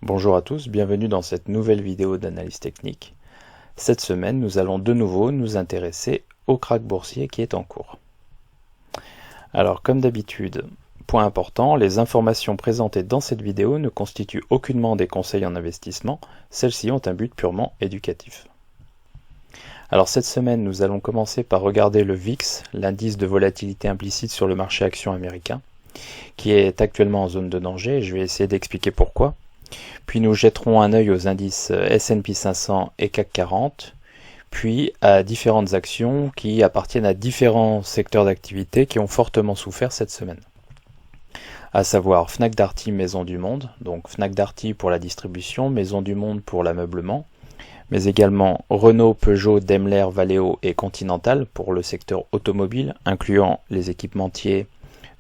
Bonjour à tous, bienvenue dans cette nouvelle vidéo d'analyse technique. Cette semaine, nous allons de nouveau nous intéresser au krach boursier qui est en cours. Alors, comme d'habitude, point important, les informations présentées dans cette vidéo ne constituent aucunement des conseils en investissement, celles-ci ont un but purement éducatif. Alors cette semaine, nous allons commencer par regarder le VIX, l'indice de volatilité implicite sur le marché action américain, qui est actuellement en zone de danger, et je vais essayer d'expliquer pourquoi. Puis nous jetterons un œil aux indices S&P 500 et CAC 40, puis à différentes actions qui appartiennent à différents secteurs d'activité qui ont fortement souffert cette semaine. À savoir Fnac Darty, Maison du Monde, donc Fnac Darty pour la distribution, Maison du Monde pour l'ameublement, mais également Renault, Peugeot, Daimler, Valeo et Continental pour le secteur automobile, incluant les équipementiers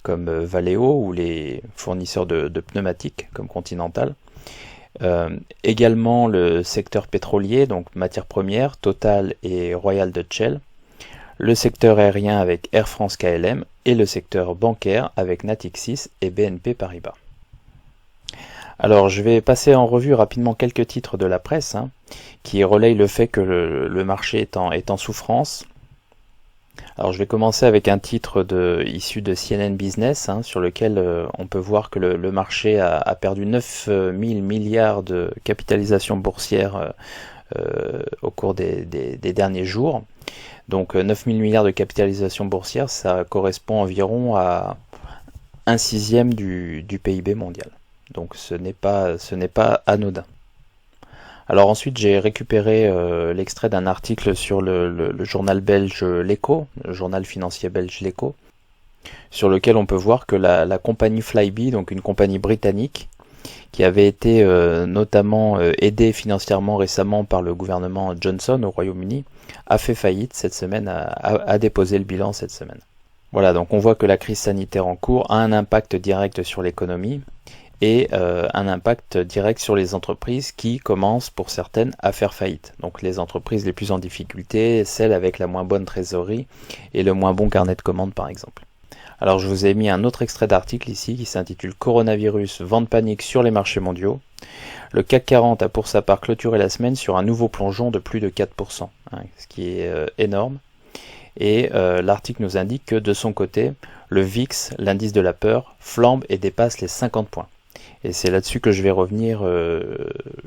comme Valeo ou les fournisseurs de pneumatiques comme Continental. Également le secteur pétrolier, donc matières premières, Total et Royal Dutch Shell, le secteur aérien avec Air France KLM et le secteur bancaire avec Natixis et BNP Paribas. Alors je vais passer en revue rapidement quelques titres de la presse qui relayent le fait que le marché est en souffrance. Alors je vais commencer avec un titre issu de CNN Business sur lequel on peut voir que le marché a perdu 9 000 milliards de capitalisation boursière au cours des derniers jours. Donc 9 000 milliards de capitalisation boursière, ça correspond environ à 1/6 du PIB mondial. Donc ce n'est pas anodin. Alors ensuite j'ai récupéré l'extrait d'un article sur le journal belge L'Echo, le journal financier belge L'Echo, sur lequel on peut voir que la compagnie Flybe, donc une compagnie britannique, qui avait été notamment aidée financièrement récemment par le gouvernement Johnson au Royaume-Uni, a fait faillite cette semaine, a déposé le bilan cette semaine. Voilà, donc on voit que la crise sanitaire en cours a un impact direct sur l'économie, et un impact direct sur les entreprises qui commencent pour certaines à faire faillite. Donc les entreprises les plus en difficulté, celles avec la moins bonne trésorerie et le moins bon carnet de commandes par exemple. Alors je vous ai mis un autre extrait d'article ici qui s'intitule Coronavirus, vent de panique sur les marchés mondiaux. Le CAC 40 a pour sa part clôturé la semaine sur un nouveau plongeon de plus de 4%, ce qui est énorme. Et l'article nous indique que de son côté, le VIX, l'indice de la peur, flambe et dépasse les 50 points. Et c'est là-dessus que je vais revenir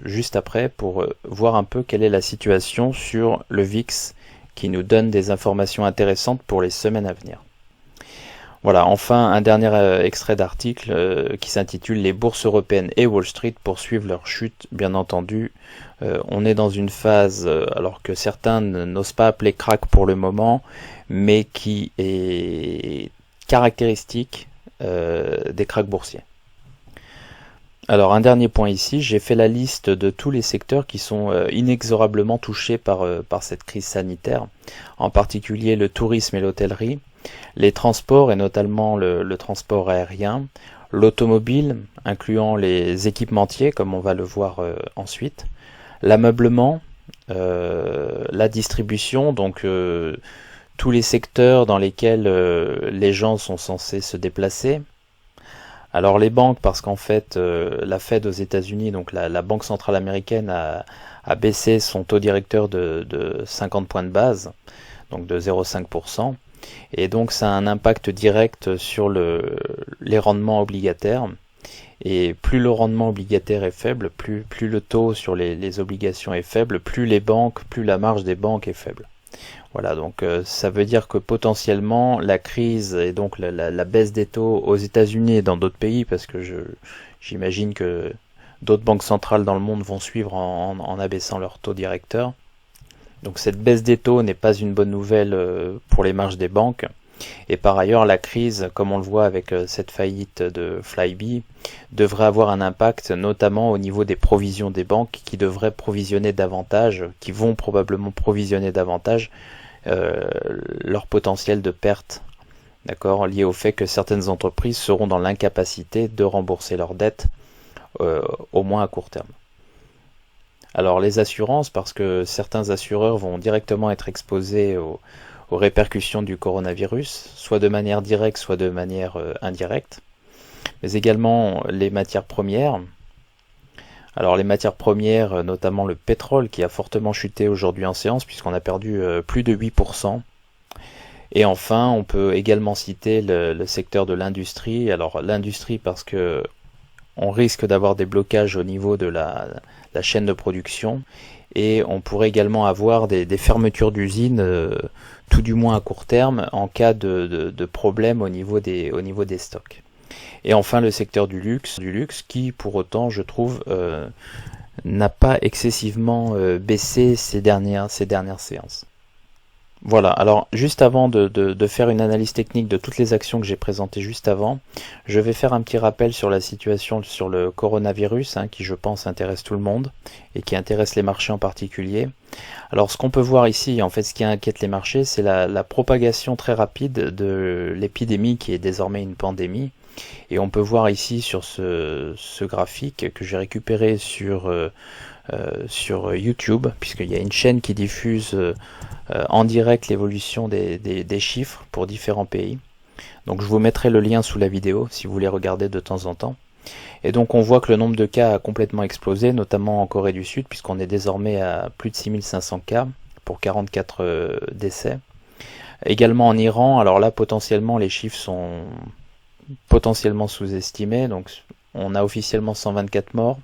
juste après pour voir un peu quelle est la situation sur le VIX qui nous donne des informations intéressantes pour les semaines à venir. Voilà, enfin un dernier extrait d'article qui s'intitule Les bourses européennes et Wall Street poursuivent leur chute. Bien entendu, on est dans une phase, alors que certains n'osent pas appeler krach pour le moment, mais qui est caractéristique des krachs boursiers. Alors un dernier point ici, j'ai fait la liste de tous les secteurs qui sont inexorablement touchés par cette crise sanitaire, en particulier le tourisme et l'hôtellerie, les transports et notamment le transport aérien, l'automobile, incluant les équipementiers comme on va le voir ensuite, l'ameublement, la distribution, donc tous les secteurs dans lesquels les gens sont censés se déplacer. Alors les banques, parce qu'en fait la Fed aux États-Unis, donc la Banque centrale américaine a baissé son taux directeur de 50 points de base, donc de 0,5%, et donc ça a un impact direct sur les rendements obligataires. Et plus le rendement obligataire est faible, plus le taux sur les obligations est faible, plus la marge des banques est faible. Voilà, donc ça veut dire que potentiellement la crise et donc la baisse des taux aux États-Unis et dans d'autres pays, parce que j'imagine que d'autres banques centrales dans le monde vont suivre en abaissant leur taux directeur. Donc cette baisse des taux n'est pas une bonne nouvelle pour les marges des banques. Et par ailleurs, la crise, comme on le voit avec cette faillite de Flybe, devrait avoir un impact notamment au niveau des provisions des banques qui devraient provisionner davantage, qui vont probablement provisionner davantage leur potentiel de perte, d'accord, lié au fait que certaines entreprises seront dans l'incapacité de rembourser leurs dettes, au moins à court terme. Alors les assurances, parce que certains assureurs vont directement être exposés aux répercussions du coronavirus, soit de manière directe, soit de manière indirecte, mais également les matières premières. Alors les matières premières, notamment le pétrole qui a fortement chuté aujourd'hui en séance puisqu'on a perdu plus de 8%. Et enfin, on peut également citer le secteur de l'industrie. Alors l'industrie parce que on risque d'avoir des blocages au niveau de la chaîne de production et on pourrait également avoir des fermetures d'usines, tout du moins à court terme, en cas de problème au niveau des stocks. Et enfin le secteur du luxe qui pour autant je trouve n'a pas excessivement baissé ces dernières séances. Voilà, alors juste avant de faire une analyse technique de toutes les actions que j'ai présentées juste avant, je vais faire un petit rappel sur la situation sur le coronavirus, qui je pense intéresse tout le monde et qui intéresse les marchés en particulier. Alors ce qu'on peut voir ici, en fait ce qui inquiète les marchés, c'est la propagation très rapide de l'épidémie qui est désormais une pandémie. Et on peut voir ici sur ce graphique que j'ai récupéré sur YouTube, puisqu'il y a une chaîne qui diffuse en direct l'évolution des chiffres pour différents pays. Donc je vous mettrai le lien sous la vidéo si vous voulez regarder de temps en temps. Et donc on voit que le nombre de cas a complètement explosé, notamment en Corée du Sud, puisqu'on est désormais à plus de 6500 cas pour 44 décès. Également en Iran, alors là potentiellement les chiffres sont potentiellement sous-estimés, donc on a officiellement 124 morts.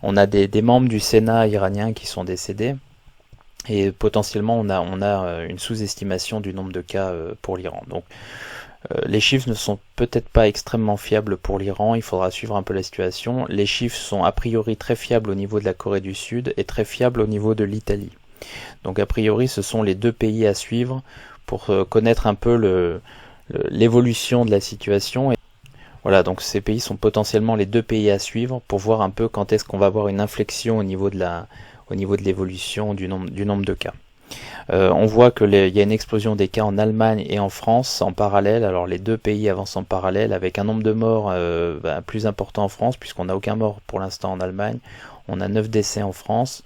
On a des membres du Sénat iranien qui sont décédés. Et potentiellement, on a une sous-estimation du nombre de cas pour l'Iran. Donc, les chiffres ne sont peut-être pas extrêmement fiables pour l'Iran. Il faudra suivre un peu la situation. Les chiffres sont a priori très fiables au niveau de la Corée du Sud et très fiables au niveau de l'Italie. Donc, a priori, ce sont les deux pays à suivre pour connaître un peu l'évolution de la situation. Voilà, donc ces pays sont potentiellement les deux pays à suivre pour voir un peu quand est-ce qu'on va avoir une inflexion au niveau de l'évolution du nombre de cas. On voit qu'il y a une explosion des cas en Allemagne et en France en parallèle. Alors les deux pays avancent en parallèle avec un nombre de morts plus important en France puisqu'on n'a aucun mort pour l'instant en Allemagne. On a 9 décès en France.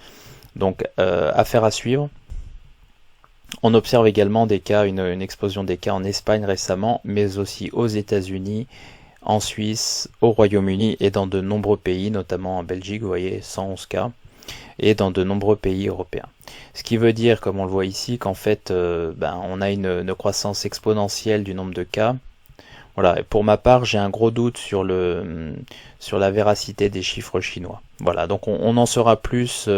Donc affaire à suivre. On observe également des cas, une explosion des cas en Espagne récemment, mais aussi aux États-Unis, en Suisse, au Royaume-Uni et dans de nombreux pays, notamment en Belgique, vous voyez, 111 cas, et dans de nombreux pays européens. Ce qui veut dire, comme on le voit ici, qu'en fait, on a une croissance exponentielle du nombre de cas. Voilà, et pour ma part, j'ai un gros doute sur la véracité des chiffres chinois. Voilà, donc on en saura plus,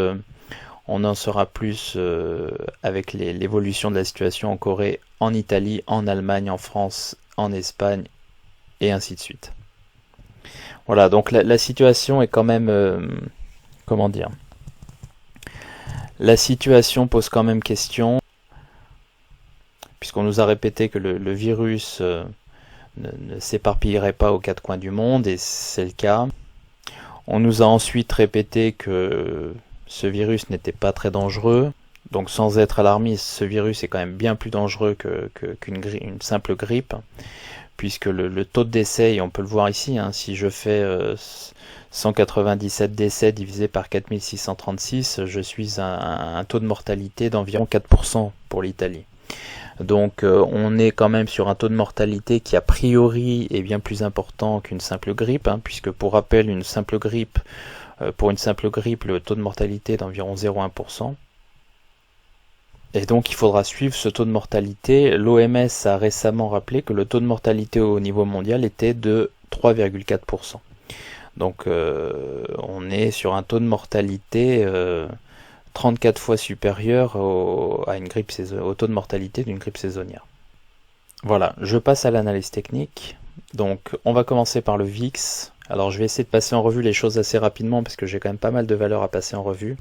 avec l'évolution de la situation en Corée, en Italie, en Allemagne, en France, en Espagne, et ainsi de suite. Voilà, donc la situation est quand même, comment dire, la situation pose quand même question, puisqu'on nous a répété que le virus ne s'éparpillerait pas aux quatre coins du monde, et c'est le cas. On nous a ensuite répété que ce virus n'était pas très dangereux, donc sans être alarmiste, ce virus est quand même bien plus dangereux qu'une simple grippe, puisque le taux de décès, et on peut le voir ici, si je fais 197 décès divisé par 4636, je suis à un taux de mortalité d'environ 4% pour l'Italie. Donc on est quand même sur un taux de mortalité qui a priori est bien plus important qu'une simple grippe, puisque pour rappel, pour une simple grippe, le taux de mortalité est d'environ 0,1%. Et donc il faudra suivre ce taux de mortalité. L'OMS a récemment rappelé que le taux de mortalité au niveau mondial était de 3,4%. Donc on est sur un taux de mortalité 34 fois supérieur au taux de mortalité d'une grippe saisonnière. Voilà, je passe à l'analyse technique. Donc on va commencer par le VIX. Alors je vais essayer de passer en revue les choses assez rapidement parce que j'ai quand même pas mal de valeurs à passer en revue.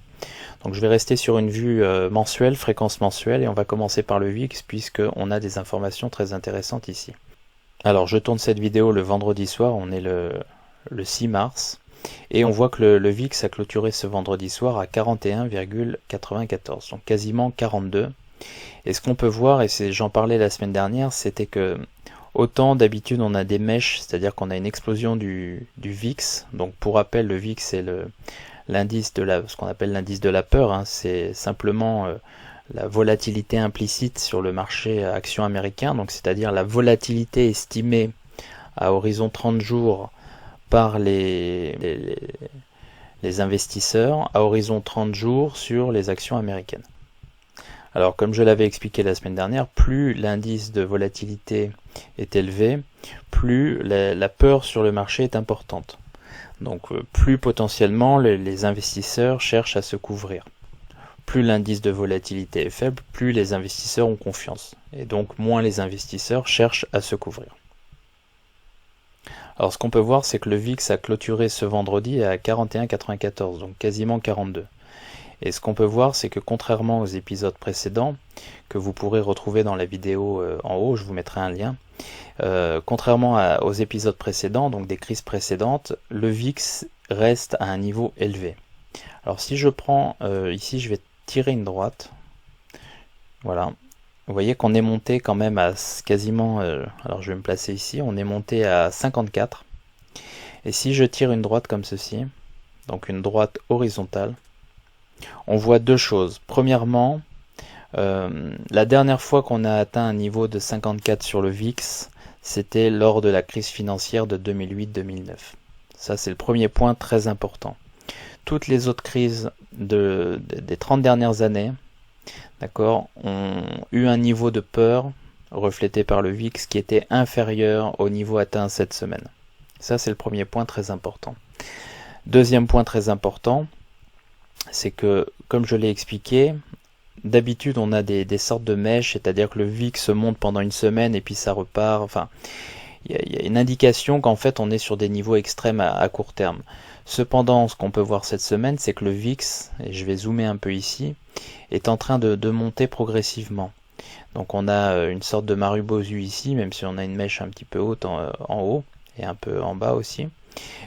Donc je vais rester sur une vue mensuelle, fréquence mensuelle, et on va commencer par le VIX puisqu'on a des informations très intéressantes ici. Alors je tourne cette vidéo le vendredi soir, on est le 6 mars, et on voit que le VIX a clôturé ce vendredi soir à 41,94, donc quasiment 42. Et ce qu'on peut voir, et j'en parlais la semaine dernière, c'était que autant d'habitude on a des mèches, c'est-à-dire qu'on a une explosion du VIX. Donc pour rappel, le VIX c'est l'indice ce qu'on appelle l'indice de la peur, c'est simplement la volatilité implicite sur le marché action américain, donc c'est-à-dire la volatilité estimée à horizon 30 jours par les les investisseurs à horizon 30 jours sur les actions américaines. Alors comme je l'avais expliqué la semaine dernière, plus l'indice de volatilité est élevé, plus la peur sur le marché est importante. Donc plus potentiellement les investisseurs cherchent à se couvrir. Plus l'indice de volatilité est faible, plus les investisseurs ont confiance. Et donc moins les investisseurs cherchent à se couvrir. Alors ce qu'on peut voir, c'est que le VIX a clôturé ce vendredi à 41,94, donc quasiment 42. Et ce qu'on peut voir, c'est que contrairement aux épisodes précédents, que vous pourrez retrouver dans la vidéo en haut, je vous mettrai un lien, contrairement aux épisodes précédents, donc des crises précédentes, le VIX reste à un niveau élevé. Alors si je prends, ici je vais tirer une droite, voilà, vous voyez qu'on est monté quand même à quasiment, alors je vais me placer ici, on est monté à 54, et si je tire une droite comme ceci, donc une droite horizontale, on voit deux choses. Premièrement, la dernière fois qu'on a atteint un niveau de 54 sur le VIX, c'était lors de la crise financière de 2008-2009. Ça, c'est le premier point très important. Toutes les autres crises des 30 dernières années, d'accord, ont eu un niveau de peur reflété par le VIX qui était inférieur au niveau atteint cette semaine. Ça, c'est le premier point très important. Deuxième point très important, c'est que, comme je l'ai expliqué, d'habitude on a des sortes de mèches, c'est-à-dire que le VIX monte pendant une semaine et puis ça repart. Enfin, il y a une indication qu'en fait on est sur des niveaux extrêmes à court terme. Cependant, ce qu'on peut voir cette semaine, c'est que le VIX, et je vais zoomer un peu ici, est en train de monter progressivement. Donc on a une sorte de Marubozu ici, même si on a une mèche un petit peu haute en haut et un peu en bas aussi.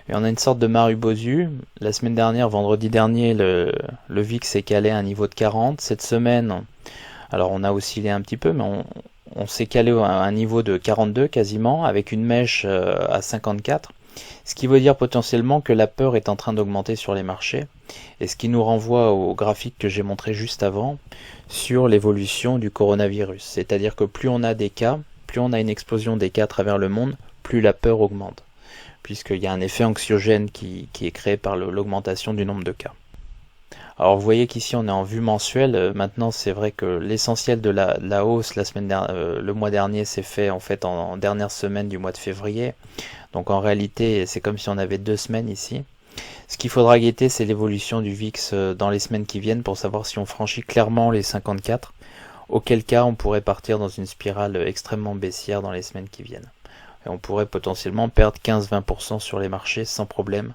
Et on a une sorte de Marubozu. La semaine dernière, vendredi dernier, le VIX est calé à un niveau de 40. Cette semaine, alors on a oscillé un petit peu, mais on s'est calé à un niveau de 42 quasiment, avec une mèche à 54. Ce qui veut dire potentiellement que la peur est en train d'augmenter sur les marchés. Et ce qui nous renvoie au graphique que j'ai montré juste avant, sur l'évolution du coronavirus. C'est-à-dire que plus on a des cas, plus on a une explosion des cas à travers le monde, plus la peur augmente, puisqu'il y a un effet anxiogène qui est créé par l'augmentation du nombre de cas. Alors vous voyez qu'ici on est en vue mensuelle. Maintenant c'est vrai que l'essentiel de la hausse le mois dernier s'est fait en fait en dernière semaine du mois de février. Donc en réalité c'est comme si on avait 2 semaines ici. Ce qu'il faudra guetter, c'est l'évolution du VIX dans les semaines qui viennent pour savoir si on franchit clairement les 54, auquel cas on pourrait partir dans une spirale extrêmement baissière dans les semaines qui viennent. Et on pourrait potentiellement perdre 15-20% sur les marchés sans problème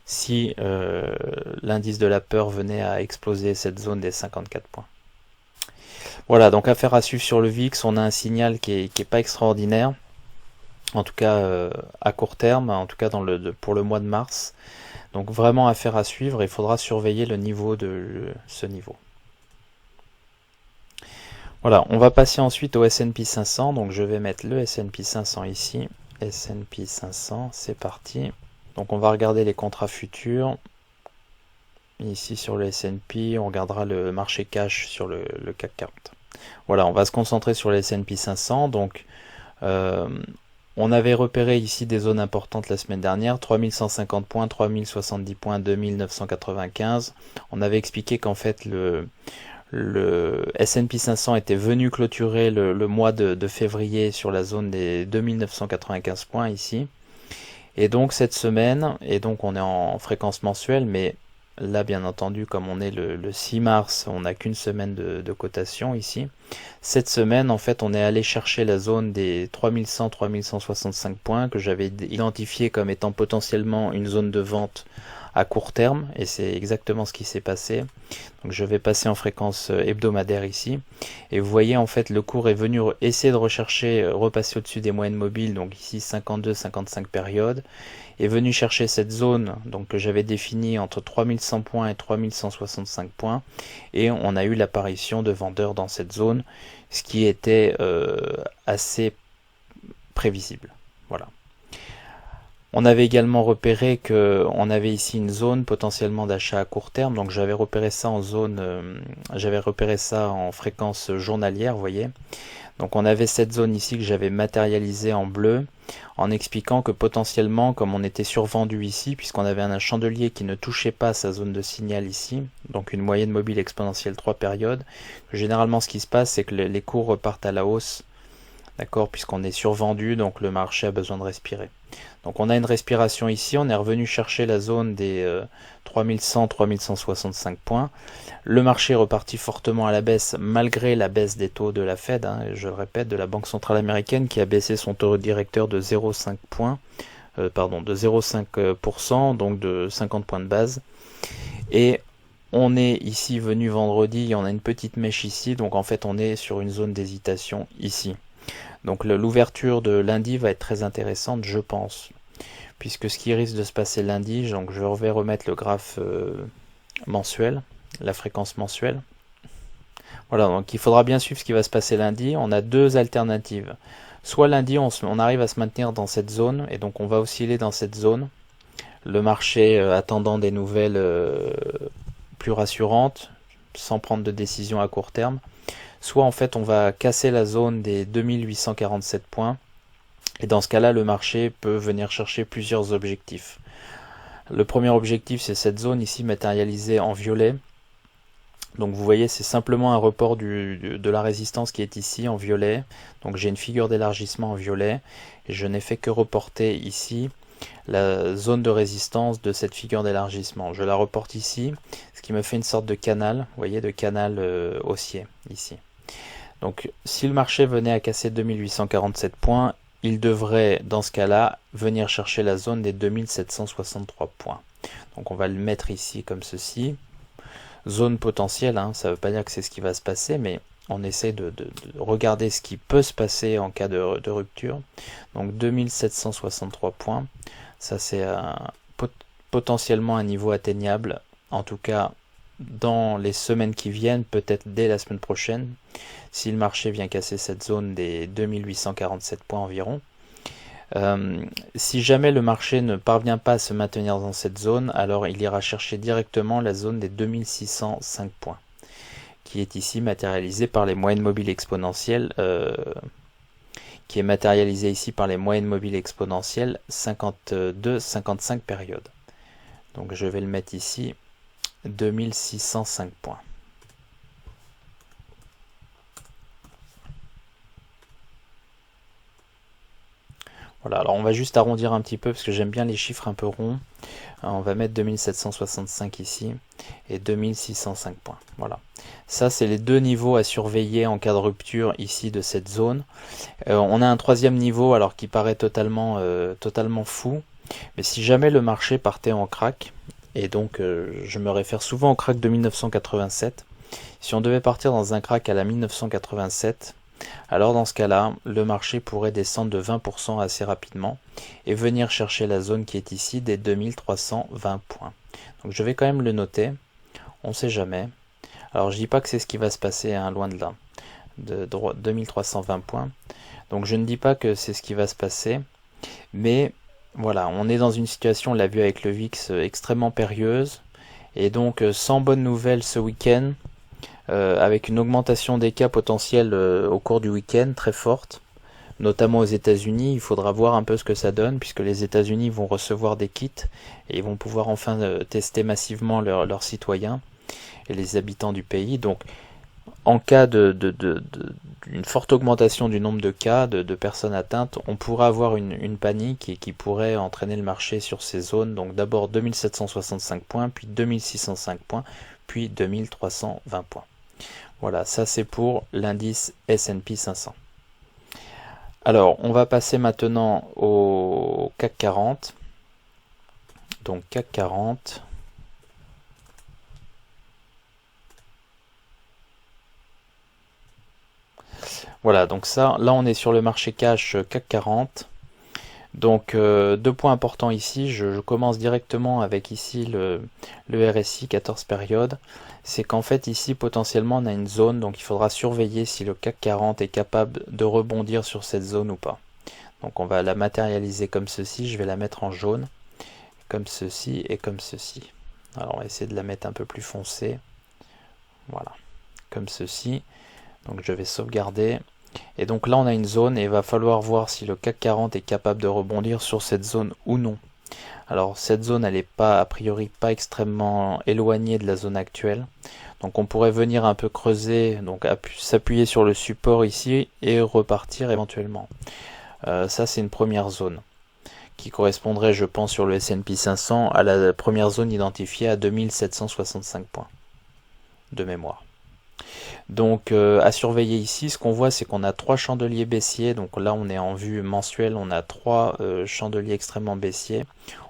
si l'indice de la peur venait à exploser cette zone des 54 points. Voilà, donc affaire à suivre sur le VIX, on a un signal qui est pas extraordinaire, en tout cas à court terme, en tout cas pour le mois de mars. Donc vraiment affaire à suivre, il faudra surveiller le niveau de ce niveau. Voilà, on va passer ensuite au S&P 500, donc je vais mettre le S&P 500 ici, S&P 500, c'est parti. Donc on va regarder les contrats futurs, ici sur le S&P, on regardera le marché cash sur le CAC 40. Voilà, on va se concentrer sur le S&P 500, donc on avait repéré ici des zones importantes la semaine dernière, 3150 points, 3070 points, 2995. On avait expliqué qu'en fait le S&P 500 était venu clôturer le mois de février sur la zone des 2995 points ici. Et donc cette semaine, et donc on est en fréquence mensuelle, mais là bien entendu comme on est le 6 mars, on n'a qu'une semaine de cotation ici. Cette semaine en fait on est allé chercher la zone des 3100-3165 points que j'avais identifié comme étant potentiellement une zone de vente à court terme, et c'est exactement ce qui s'est passé. Donc je vais passer en fréquence hebdomadaire ici, et vous voyez en fait le cours est venu essayer de repasser au-dessus des moyennes mobiles, donc ici 52-55 périodes, est venu chercher cette zone donc que j'avais définie entre 3100 points et 3165 points, et on a eu l'apparition de vendeurs dans cette zone, ce qui était assez prévisible. Voilà. On avait également repéré que on avait ici une zone potentiellement d'achat à court terme, donc j'avais repéré ça en zone, j'avais repéré ça en fréquence journalière, vous voyez. Donc on avait cette zone ici que j'avais matérialisée en bleu, en expliquant que potentiellement, comme on était survendu ici, puisqu'on avait un chandelier qui ne touchait pas sa zone de signal ici, donc une moyenne mobile exponentielle 3 périodes, généralement ce qui se passe, c'est que les cours repartent à la hausse, d'accord, puisqu'on est survendu, donc le marché a besoin de respirer. Donc on a une respiration ici, on est revenu chercher la zone des 3100-3165 points. Le marché est reparti fortement à la baisse malgré la baisse des taux de la Fed, hein, je le répète, de la Banque centrale américaine qui a baissé son taux directeur de 0,5 points, de 0,5%, donc de 50 points de base. Et on est ici venu vendredi, on a une petite mèche ici, donc en fait on est sur une zone d'hésitation ici. Donc l'ouverture de lundi va être très intéressante, je pense, puisque ce qui risque de se passer lundi, donc je vais remettre le graphe mensuel, la fréquence mensuelle. Voilà, donc il faudra bien suivre ce qui va se passer lundi. On a deux alternatives. Soit lundi, on arrive à se maintenir dans cette zone, et donc on va osciller dans cette zone. Le marché attendant des nouvelles plus rassurantes, sans prendre de décision à court terme. Soit en fait on va casser la zone des 2847 points, et dans ce cas-là le marché peut venir chercher plusieurs objectifs. Le premier objectif, c'est cette zone ici matérialisée en violet. Donc vous voyez, c'est simplement un report de la résistance qui est ici en violet. Donc j'ai une figure d'élargissement en violet, et je n'ai fait que reporter ici la zone de résistance de cette figure d'élargissement. Je la reporte ici, ce qui me fait une sorte de canal, vous voyez, de canal haussier ici. Donc si le marché venait à casser 2847 points, il devrait dans ce cas-là venir chercher la zone des 2763 points. Donc on va le mettre ici comme ceci. Zone potentielle, hein, ça ne veut pas dire que c'est ce qui va se passer, mais on essaie de regarder ce qui peut se passer en cas de rupture. Donc 2763 points, ça c'est potentiellement un niveau atteignable, en tout cas dans les semaines qui viennent, peut-être dès la semaine prochaine, si le marché vient casser cette zone des 2847 points environ. Si jamais le marché ne parvient pas à se maintenir dans cette zone, alors il ira chercher directement la zone des 2605 points, qui est ici matérialisée par les moyennes mobiles exponentielles, qui est matérialisée ici par les moyennes mobiles exponentielles 52-55 périodes. Donc je vais le mettre ici, 2605 points. Voilà, alors on va juste arrondir un petit peu parce que j'aime bien les chiffres un peu ronds. On va mettre 2765 ici et 2605 points. Voilà. Ça, c'est les deux niveaux à surveiller en cas de rupture ici de cette zone. On a un troisième niveau alors qui paraît totalement fou. Mais si jamais le marché partait en crack, et donc je me réfère souvent au crack de 1987, si on devait partir dans un crack à la 1987, alors dans ce cas-là, le marché pourrait descendre de 20% assez rapidement et venir chercher la zone qui est ici des 2320 points. Donc je vais quand même le noter, on ne sait jamais. Alors je dis pas que c'est ce qui va se passer, hein, loin de là, de 2320 points. Donc je ne dis pas que c'est ce qui va se passer, mais voilà, on est dans une situation, on l'a vu avec le VIX, extrêmement périlleuse, et donc sans bonne nouvelle ce week-end, avec une augmentation des cas potentiels au cours du week-end très forte, notamment aux États-Unis. Il faudra voir un peu ce que ça donne, puisque les États-Unis vont recevoir des kits et ils vont pouvoir enfin tester massivement leurs citoyens et les habitants du pays. Donc en cas d'une forte augmentation du nombre de cas, de personnes atteintes, on pourra avoir une panique qui pourrait entraîner le marché sur ces zones. Donc d'abord 2765 points, puis 2605 points, puis 2320 points. Voilà, ça c'est pour l'indice S&P 500. Alors, on va passer maintenant au CAC 40. Donc CAC 40. Voilà, donc ça, là on est sur le marché cash CAC 40. Donc deux points importants ici, je commence directement avec ici le RSI 14 périodes. C'est qu'en fait ici potentiellement on a une zone, donc il faudra surveiller si le CAC 40 est capable de rebondir sur cette zone ou pas. Donc on va la matérialiser comme ceci, je vais la mettre en jaune, comme ceci et comme ceci. Alors on va essayer de la mettre un peu plus foncée, voilà, comme ceci. Donc je vais sauvegarder, et donc là on a une zone et il va falloir voir si le CAC 40 est capable de rebondir sur cette zone ou non. Alors cette zone elle n'est pas a priori pas extrêmement éloignée de la zone actuelle, donc on pourrait venir un peu creuser, donc s'appuyer sur le support ici et repartir éventuellement. Ça c'est une première zone qui correspondrait, je pense, sur le S&P 500 à la première zone identifiée à 2765 points de mémoire. Donc à surveiller ici, ce qu'on voit c'est qu'on a 3 chandeliers baissiers, donc là on est en vue mensuelle, on a 3 chandeliers extrêmement baissiers.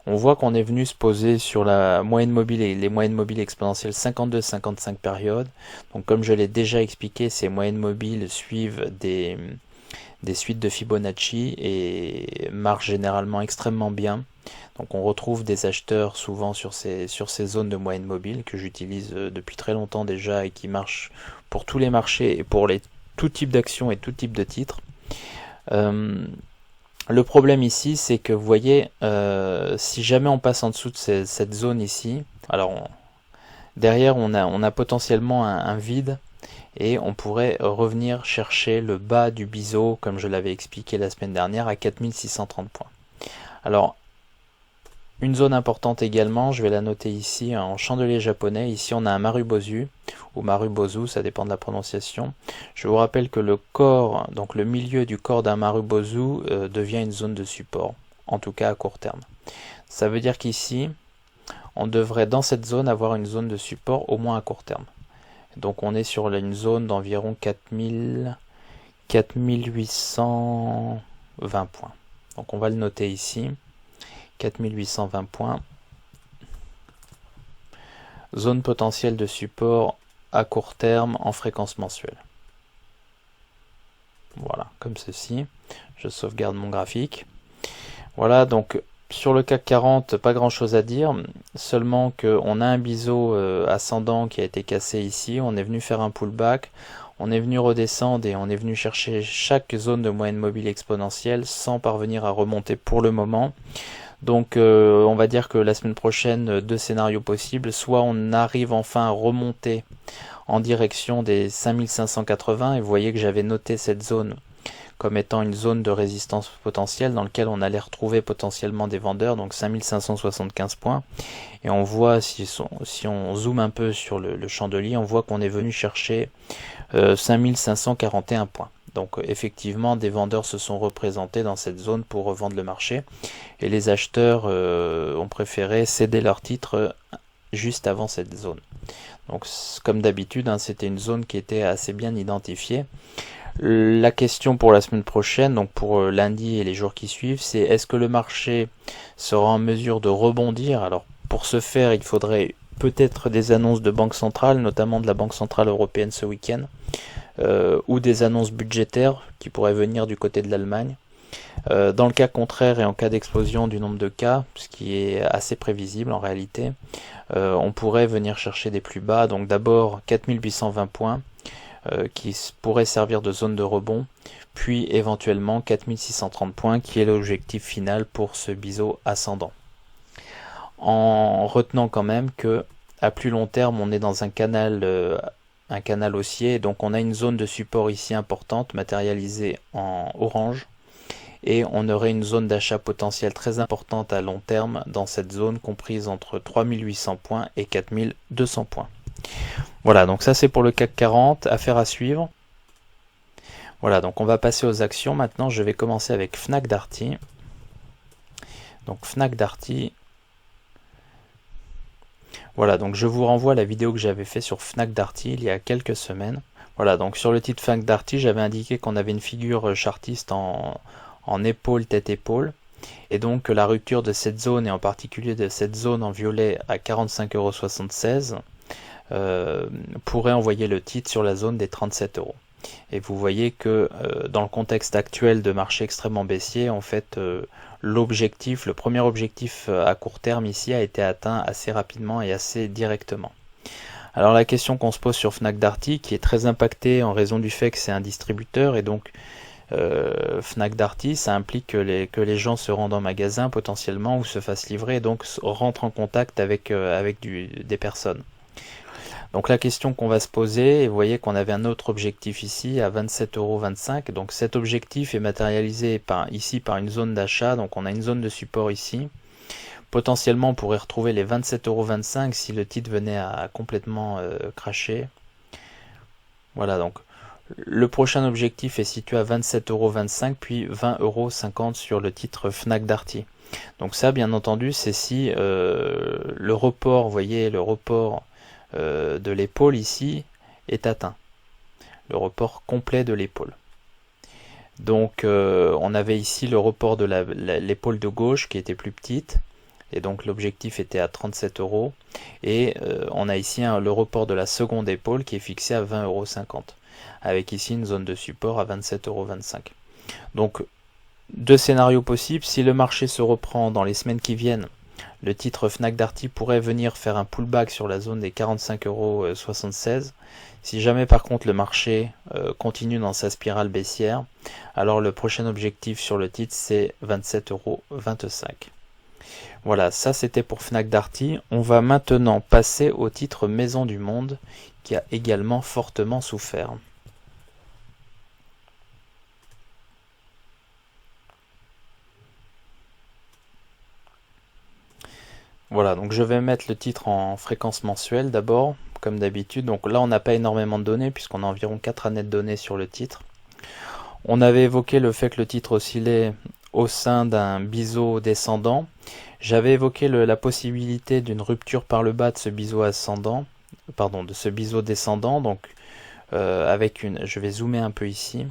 On voit qu'on est venu se poser sur la moyenne mobile et les moyennes mobiles exponentielles 52-55 périodes. Donc comme je l'ai déjà expliqué, ces moyennes mobiles suivent des suites de Fibonacci et marchent généralement extrêmement bien. Donc on retrouve des acheteurs souvent sur ces zones de moyenne mobile que j'utilise depuis très longtemps déjà et qui marchent pour tous les marchés et pour tout type d'actions et tout type de titres. Le problème ici c'est que vous voyez, si jamais on passe en dessous de cette zone ici, alors derrière on a potentiellement un vide et on pourrait revenir chercher le bas du biseau comme je l'avais expliqué la semaine dernière à 4630 points. Alors une zone importante également, je vais la noter ici en chandelier japonais. Ici on a un Marubozu ou Marubozu, ça dépend de la prononciation. Je vous rappelle que le corps, donc le milieu du corps d'un Marubozu devient une zone de support, en tout cas à court terme. Ça veut dire qu'ici on devrait dans cette zone avoir une zone de support au moins à court terme. Donc on est sur une zone d'environ 4820 points. Donc on va le noter ici. 4820 points. Zone potentielle de support à court terme en fréquence mensuelle. Voilà, comme ceci. Je sauvegarde mon graphique. Voilà, donc sur le CAC 40, pas grand chose à dire, seulement qu'on a un biseau ascendant qui a été cassé ici, on est venu faire un pullback, on est venu redescendre et on est venu chercher chaque zone de moyenne mobile exponentielle sans parvenir à remonter pour le moment. Donc on va dire que la semaine prochaine, deux scénarios possibles, soit on arrive enfin à remonter en direction des 5580, et vous voyez que j'avais noté cette zone comme étant une zone de résistance potentielle dans laquelle on allait retrouver potentiellement des vendeurs, donc 5575 points. Et on voit, si on zoome un peu sur le chandelier, on voit qu'on est venu chercher 5541 points. Donc effectivement, des vendeurs se sont représentés dans cette zone pour revendre le marché. Et les acheteurs ont préféré céder leurs titres juste avant cette zone. Donc comme d'habitude, hein, c'était une zone qui était assez bien identifiée. La question pour la semaine prochaine, donc pour lundi et les jours qui suivent, c'est est-ce que le marché sera en mesure de rebondir? Alors pour ce faire, il faudrait peut-être des annonces de banque centrale, notamment de la Banque centrale européenne ce week-end, ou des annonces budgétaires qui pourraient venir du côté de l'Allemagne. Dans le cas contraire et en cas d'explosion du nombre de cas, ce qui est assez prévisible en réalité, on pourrait venir chercher des plus bas. Donc d'abord 4820 points qui pourrait servir de zone de rebond, puis éventuellement 4630 points qui est l'objectif final pour ce biseau ascendant. En retenant quand même que à plus long terme on est dans un canal haussier, donc on a une zone de support ici importante matérialisée en orange, et on aurait une zone d'achat potentielle très importante à long terme dans cette zone comprise entre 3800 points et 4200 points. Voilà, donc ça c'est pour le CAC 40, affaire à suivre. Voilà, donc on va passer aux actions. Maintenant, je vais commencer avec Fnac Darty. Donc Fnac Darty. Voilà, donc je vous renvoie à la vidéo que j'avais fait sur Fnac Darty il y a quelques semaines. Voilà, donc sur le titre Fnac Darty, j'avais indiqué qu'on avait une figure chartiste en épaule, tête-épaule. Et donc la rupture de cette zone, et en particulier de cette zone en violet à 45,76 €, pourrait envoyer le titre sur la zone des 37 €. Et vous voyez que dans le contexte actuel de marché extrêmement baissier, en fait, le premier objectif à court terme ici a été atteint assez rapidement et assez directement. Alors la question qu'on se pose sur Fnac Darty, qui est très impactée en raison du fait que c'est un distributeur, et donc Fnac Darty, ça implique que les gens se rendent en magasin potentiellement ou se fassent livrer et donc rentrent en contact avec, des personnes. Donc la question qu'on va se poser, et vous voyez qu'on avait un autre objectif ici à 27,25 €. Donc cet objectif est matérialisé ici par une zone d'achat. Donc on a une zone de support ici. Potentiellement on pourrait retrouver les 27,25 € si le titre venait à complètement cracher. Voilà, donc le prochain objectif est situé à 27,25 € puis 20,50 € sur le titre Fnac Darty. Donc ça, bien entendu, c'est si le report, vous voyez, le report de l'épaule ici est atteint. Le report complet de l'épaule. Donc on avait ici le report de l'épaule de gauche qui était plus petite. Et donc l'objectif était à 37 €. Et on a ici le report de la seconde épaule qui est fixé à 20,50 €. Avec ici une zone de support à 27,25 €. Donc deux scénarios possibles. Si le marché se reprend dans les semaines qui viennent, le titre Fnac Darty pourrait venir faire un pullback sur la zone des 45,76 €. Si jamais par contre le marché continue dans sa spirale baissière, alors le prochain objectif sur le titre c'est 27,25 €. Voilà, ça c'était pour Fnac Darty. On va maintenant passer au titre Maison du Monde qui a également fortement souffert. Voilà, donc je vais mettre le titre en fréquence mensuelle d'abord, comme d'habitude. Donc là, on n'a pas énormément de données, puisqu'on a environ 4 années de données sur le titre. On avait évoqué le fait que le titre oscillait au sein d'un biseau descendant. J'avais évoqué la possibilité d'une rupture par le bas de ce biseau ascendant, de ce biseau descendant. Donc je vais zoomer un peu ici.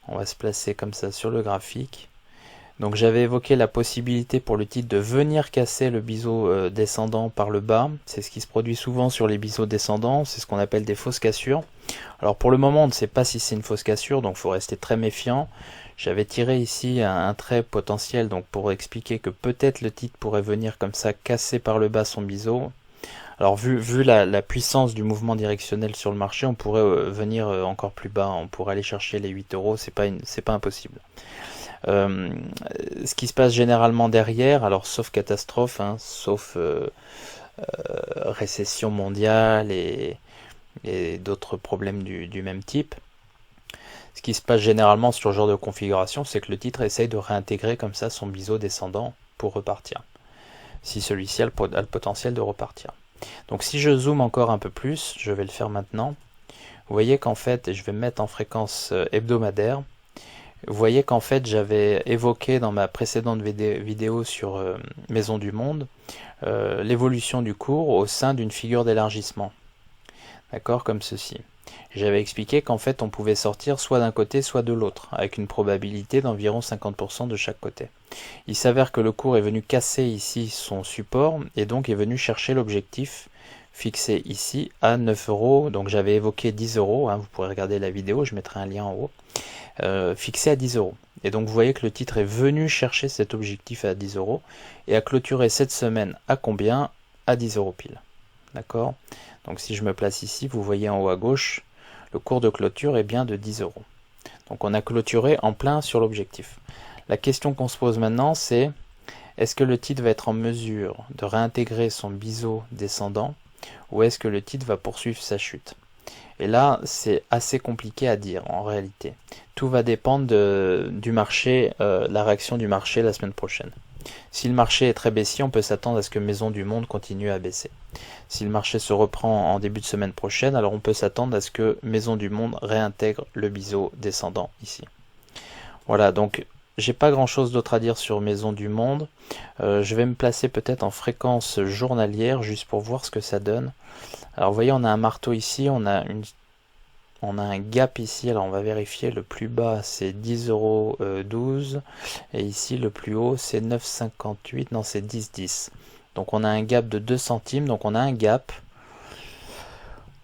On va se placer comme ça sur le graphique. Donc j'avais évoqué la possibilité pour le titre de venir casser le biseau descendant par le bas. C'est ce qui se produit souvent sur les biseaux descendants, c'est ce qu'on appelle des fausses cassures. Alors pour le moment on ne sait pas si c'est une fausse cassure, donc il faut rester très méfiant. J'avais tiré ici un trait potentiel donc pour expliquer que peut-être le titre pourrait venir comme ça casser par le bas son biseau. Alors vu la puissance du mouvement directionnel sur le marché, on pourrait venir encore plus bas, on pourrait aller chercher les 8 €, c'est pas impossible. Ce qui se passe généralement derrière, alors sauf catastrophe, sauf récession mondiale et d'autres problèmes du même type, ce qui se passe généralement sur ce genre de configuration, c'est que le titre essaye de réintégrer comme ça son biseau descendant pour repartir, si celui-ci a le potentiel de repartir. Donc si je zoome encore un peu plus, je vais le faire maintenant, vous voyez qu'en fait, je vais me mettre en fréquence hebdomadaire. Vous voyez qu'en fait j'avais évoqué dans ma précédente vidéo sur Maison du Monde l'évolution du cours au sein d'une figure d'élargissement. D'accord, comme ceci. J'avais expliqué qu'en fait on pouvait sortir soit d'un côté soit de l'autre, avec une probabilité d'environ 50% de chaque côté. Il s'avère que le cours est venu casser ici son support et donc est venu chercher l'objectif fixé ici à 9 €. Donc j'avais évoqué 10 €, vous pourrez regarder la vidéo, je mettrai un lien en haut. Fixé à 10 €. Et donc vous voyez que le titre est venu chercher cet objectif à 10 € et a clôturé cette semaine à combien? À 10 € pile. D'accord? Donc si je me place ici, vous voyez en haut à gauche, le cours de clôture est bien de 10 €. Donc on a clôturé en plein sur l'objectif. La question qu'on se pose maintenant, c'est est-ce que le titre va être en mesure de réintégrer son biseau descendant ou est-ce que le titre va poursuivre sa chute? Et là, c'est assez compliqué à dire en réalité. Tout va dépendre du marché, la réaction du marché la semaine prochaine. Si le marché est très baissier, on peut s'attendre à ce que Maison du Monde continue à baisser. Si le marché se reprend en début de semaine prochaine, alors on peut s'attendre à ce que Maison du Monde réintègre le biseau descendant ici. Voilà, donc j'ai pas grand chose d'autre à dire sur Maison du Monde. Je vais me placer peut-être en fréquence journalière juste pour voir ce que ça donne. Alors vous voyez, on a un marteau ici, on a un gap ici, alors on va vérifier, le plus bas c'est 10,12 € et ici le plus haut c'est 9,58, non c'est 10,10. Donc on a un gap de 2 centimes, donc on a un gap.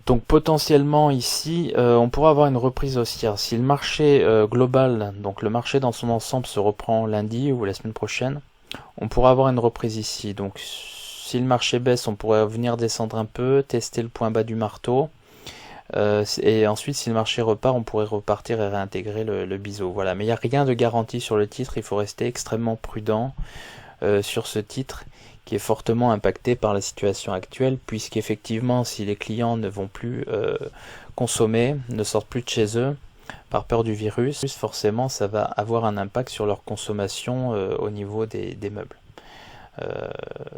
Donc potentiellement ici, on pourra avoir une reprise haussière. Si le marché global, donc le marché dans son ensemble se reprend lundi ou la semaine prochaine, on pourra avoir une reprise ici. Donc si le marché baisse, on pourrait venir descendre un peu, tester le point bas du marteau. Et ensuite, si le marché repart, on pourrait repartir et réintégrer le biseau. Voilà, mais il n'y a rien de garanti sur le titre, il faut rester extrêmement prudent sur ce titre qui est fortement impacté par la situation actuelle, puisqu'effectivement, si les clients ne vont plus consommer, ne sortent plus de chez eux, par peur du virus, forcément ça va avoir un impact sur leur consommation au niveau des meubles.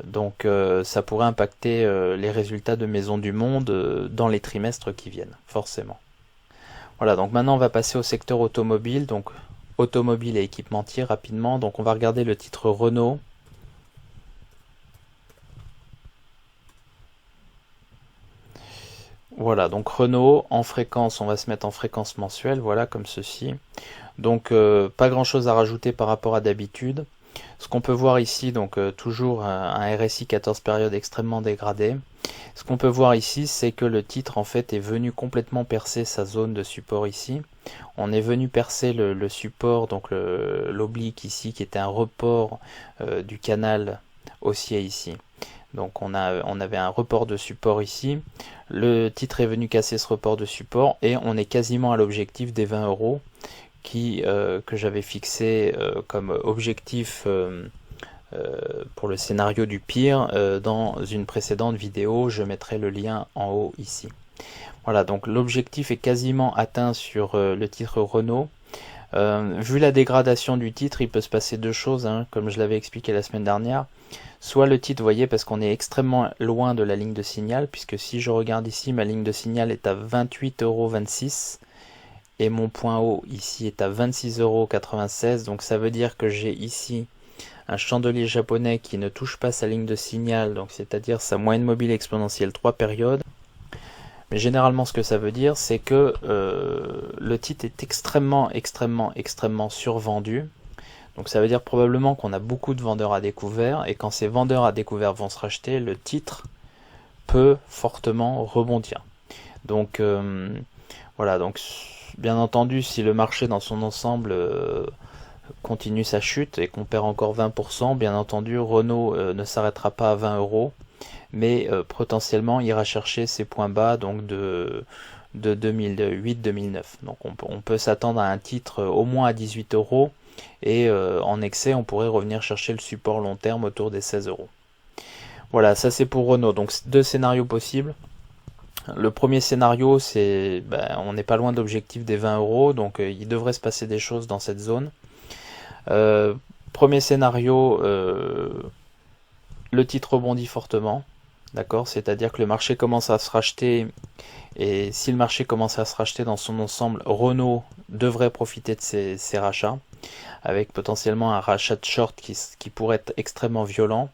Donc ça pourrait impacter les résultats de Maisons du Monde dans les trimestres qui viennent, forcément. Voilà, donc maintenant on va passer au secteur automobile, donc automobile et équipementier rapidement. Donc on va regarder le titre Renault. Voilà, donc Renault en fréquence, on va se mettre en fréquence mensuelle, voilà comme ceci. Donc pas grand chose à rajouter par rapport à d'habitude. Ce qu'on peut voir ici, donc toujours un RSI 14 périodes extrêmement dégradé. Ce qu'on peut voir ici, c'est que le titre en fait est venu complètement percer sa zone de support ici. On est venu percer le support, donc l'oblique ici, qui était un report du canal haussier ici. Donc on avait un report de support ici. Le titre est venu casser ce report de support et on est quasiment à l'objectif des 20 euros que j'avais fixé comme objectif pour le scénario du pire dans une précédente vidéo. Je mettrai le lien en haut ici. Voilà, donc l'objectif est quasiment atteint sur le titre Renault. Vu la dégradation du titre, il peut se passer deux choses, hein, comme je l'avais expliqué la semaine dernière. Soit le titre, vous voyez, parce qu'on est extrêmement loin de la ligne de signal, puisque si je regarde ici, ma ligne de signal est à 28,26 € et mon point haut ici est à 26,96 €. Donc ça veut dire que j'ai ici un chandelier japonais qui ne touche pas sa ligne de signal, donc c'est-à-dire sa moyenne mobile exponentielle 3 périodes. Mais généralement ce que ça veut dire, c'est que le titre est extrêmement survendu. Donc ça veut dire probablement qu'on a beaucoup de vendeurs à découvert, et quand ces vendeurs à découvert vont se racheter, le titre peut fortement rebondir. Donc voilà, donc bien entendu, si le marché dans son ensemble continue sa chute et qu'on perd encore 20%, bien entendu Renault ne s'arrêtera pas à 20 euros, mais potentiellement ira chercher ses points bas donc de 2008-2009. Donc on peut s'attendre à un titre au moins à 18 euros, et en excès on pourrait revenir chercher le support long terme autour des 16 euros. Voilà, ça c'est pour Renault. Donc deux scénarios possibles. Le premier scénario, c'est on n'est pas loin d'objectif des 20 euros, donc il devrait se passer des choses dans cette zone. Premier scénario, le titre rebondit fortement, d'accord, c'est-à-dire que le marché commence à se racheter, et si le marché commence à se racheter dans son ensemble, Renault devrait profiter de ces rachats, avec potentiellement un rachat de short qui pourrait être extrêmement violent,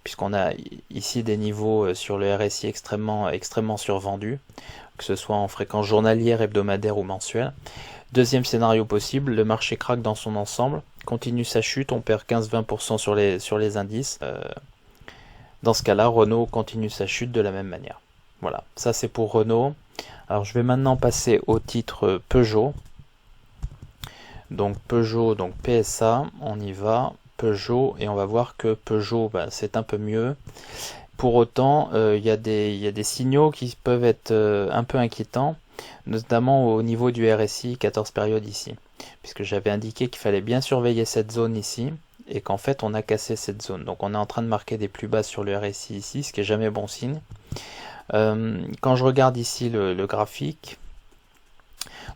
puisqu'on a ici des niveaux sur le RSI extrêmement survendus, que ce soit en fréquence journalière, hebdomadaire ou mensuelle. Deuxième scénario possible, le marché craque dans son ensemble, continue sa chute, on perd 15-20% sur les indices. Dans ce cas-là, Renault continue sa chute de la même manière. Voilà, ça c'est pour Renault. Alors je vais maintenant passer au titre Peugeot. Donc Peugeot, donc PSA, on y va, Peugeot, et on va voir que Peugeot, c'est un peu mieux. Pour autant, il y a des signaux qui peuvent être un peu inquiétants, notamment au niveau du RSI 14 périodes ici, puisque j'avais indiqué qu'il fallait bien surveiller cette zone ici, et qu'en fait on a cassé cette zone. Donc on est en train de marquer des plus bas sur le RSI ici, ce qui est jamais bon signe. Quand je regarde ici le graphique,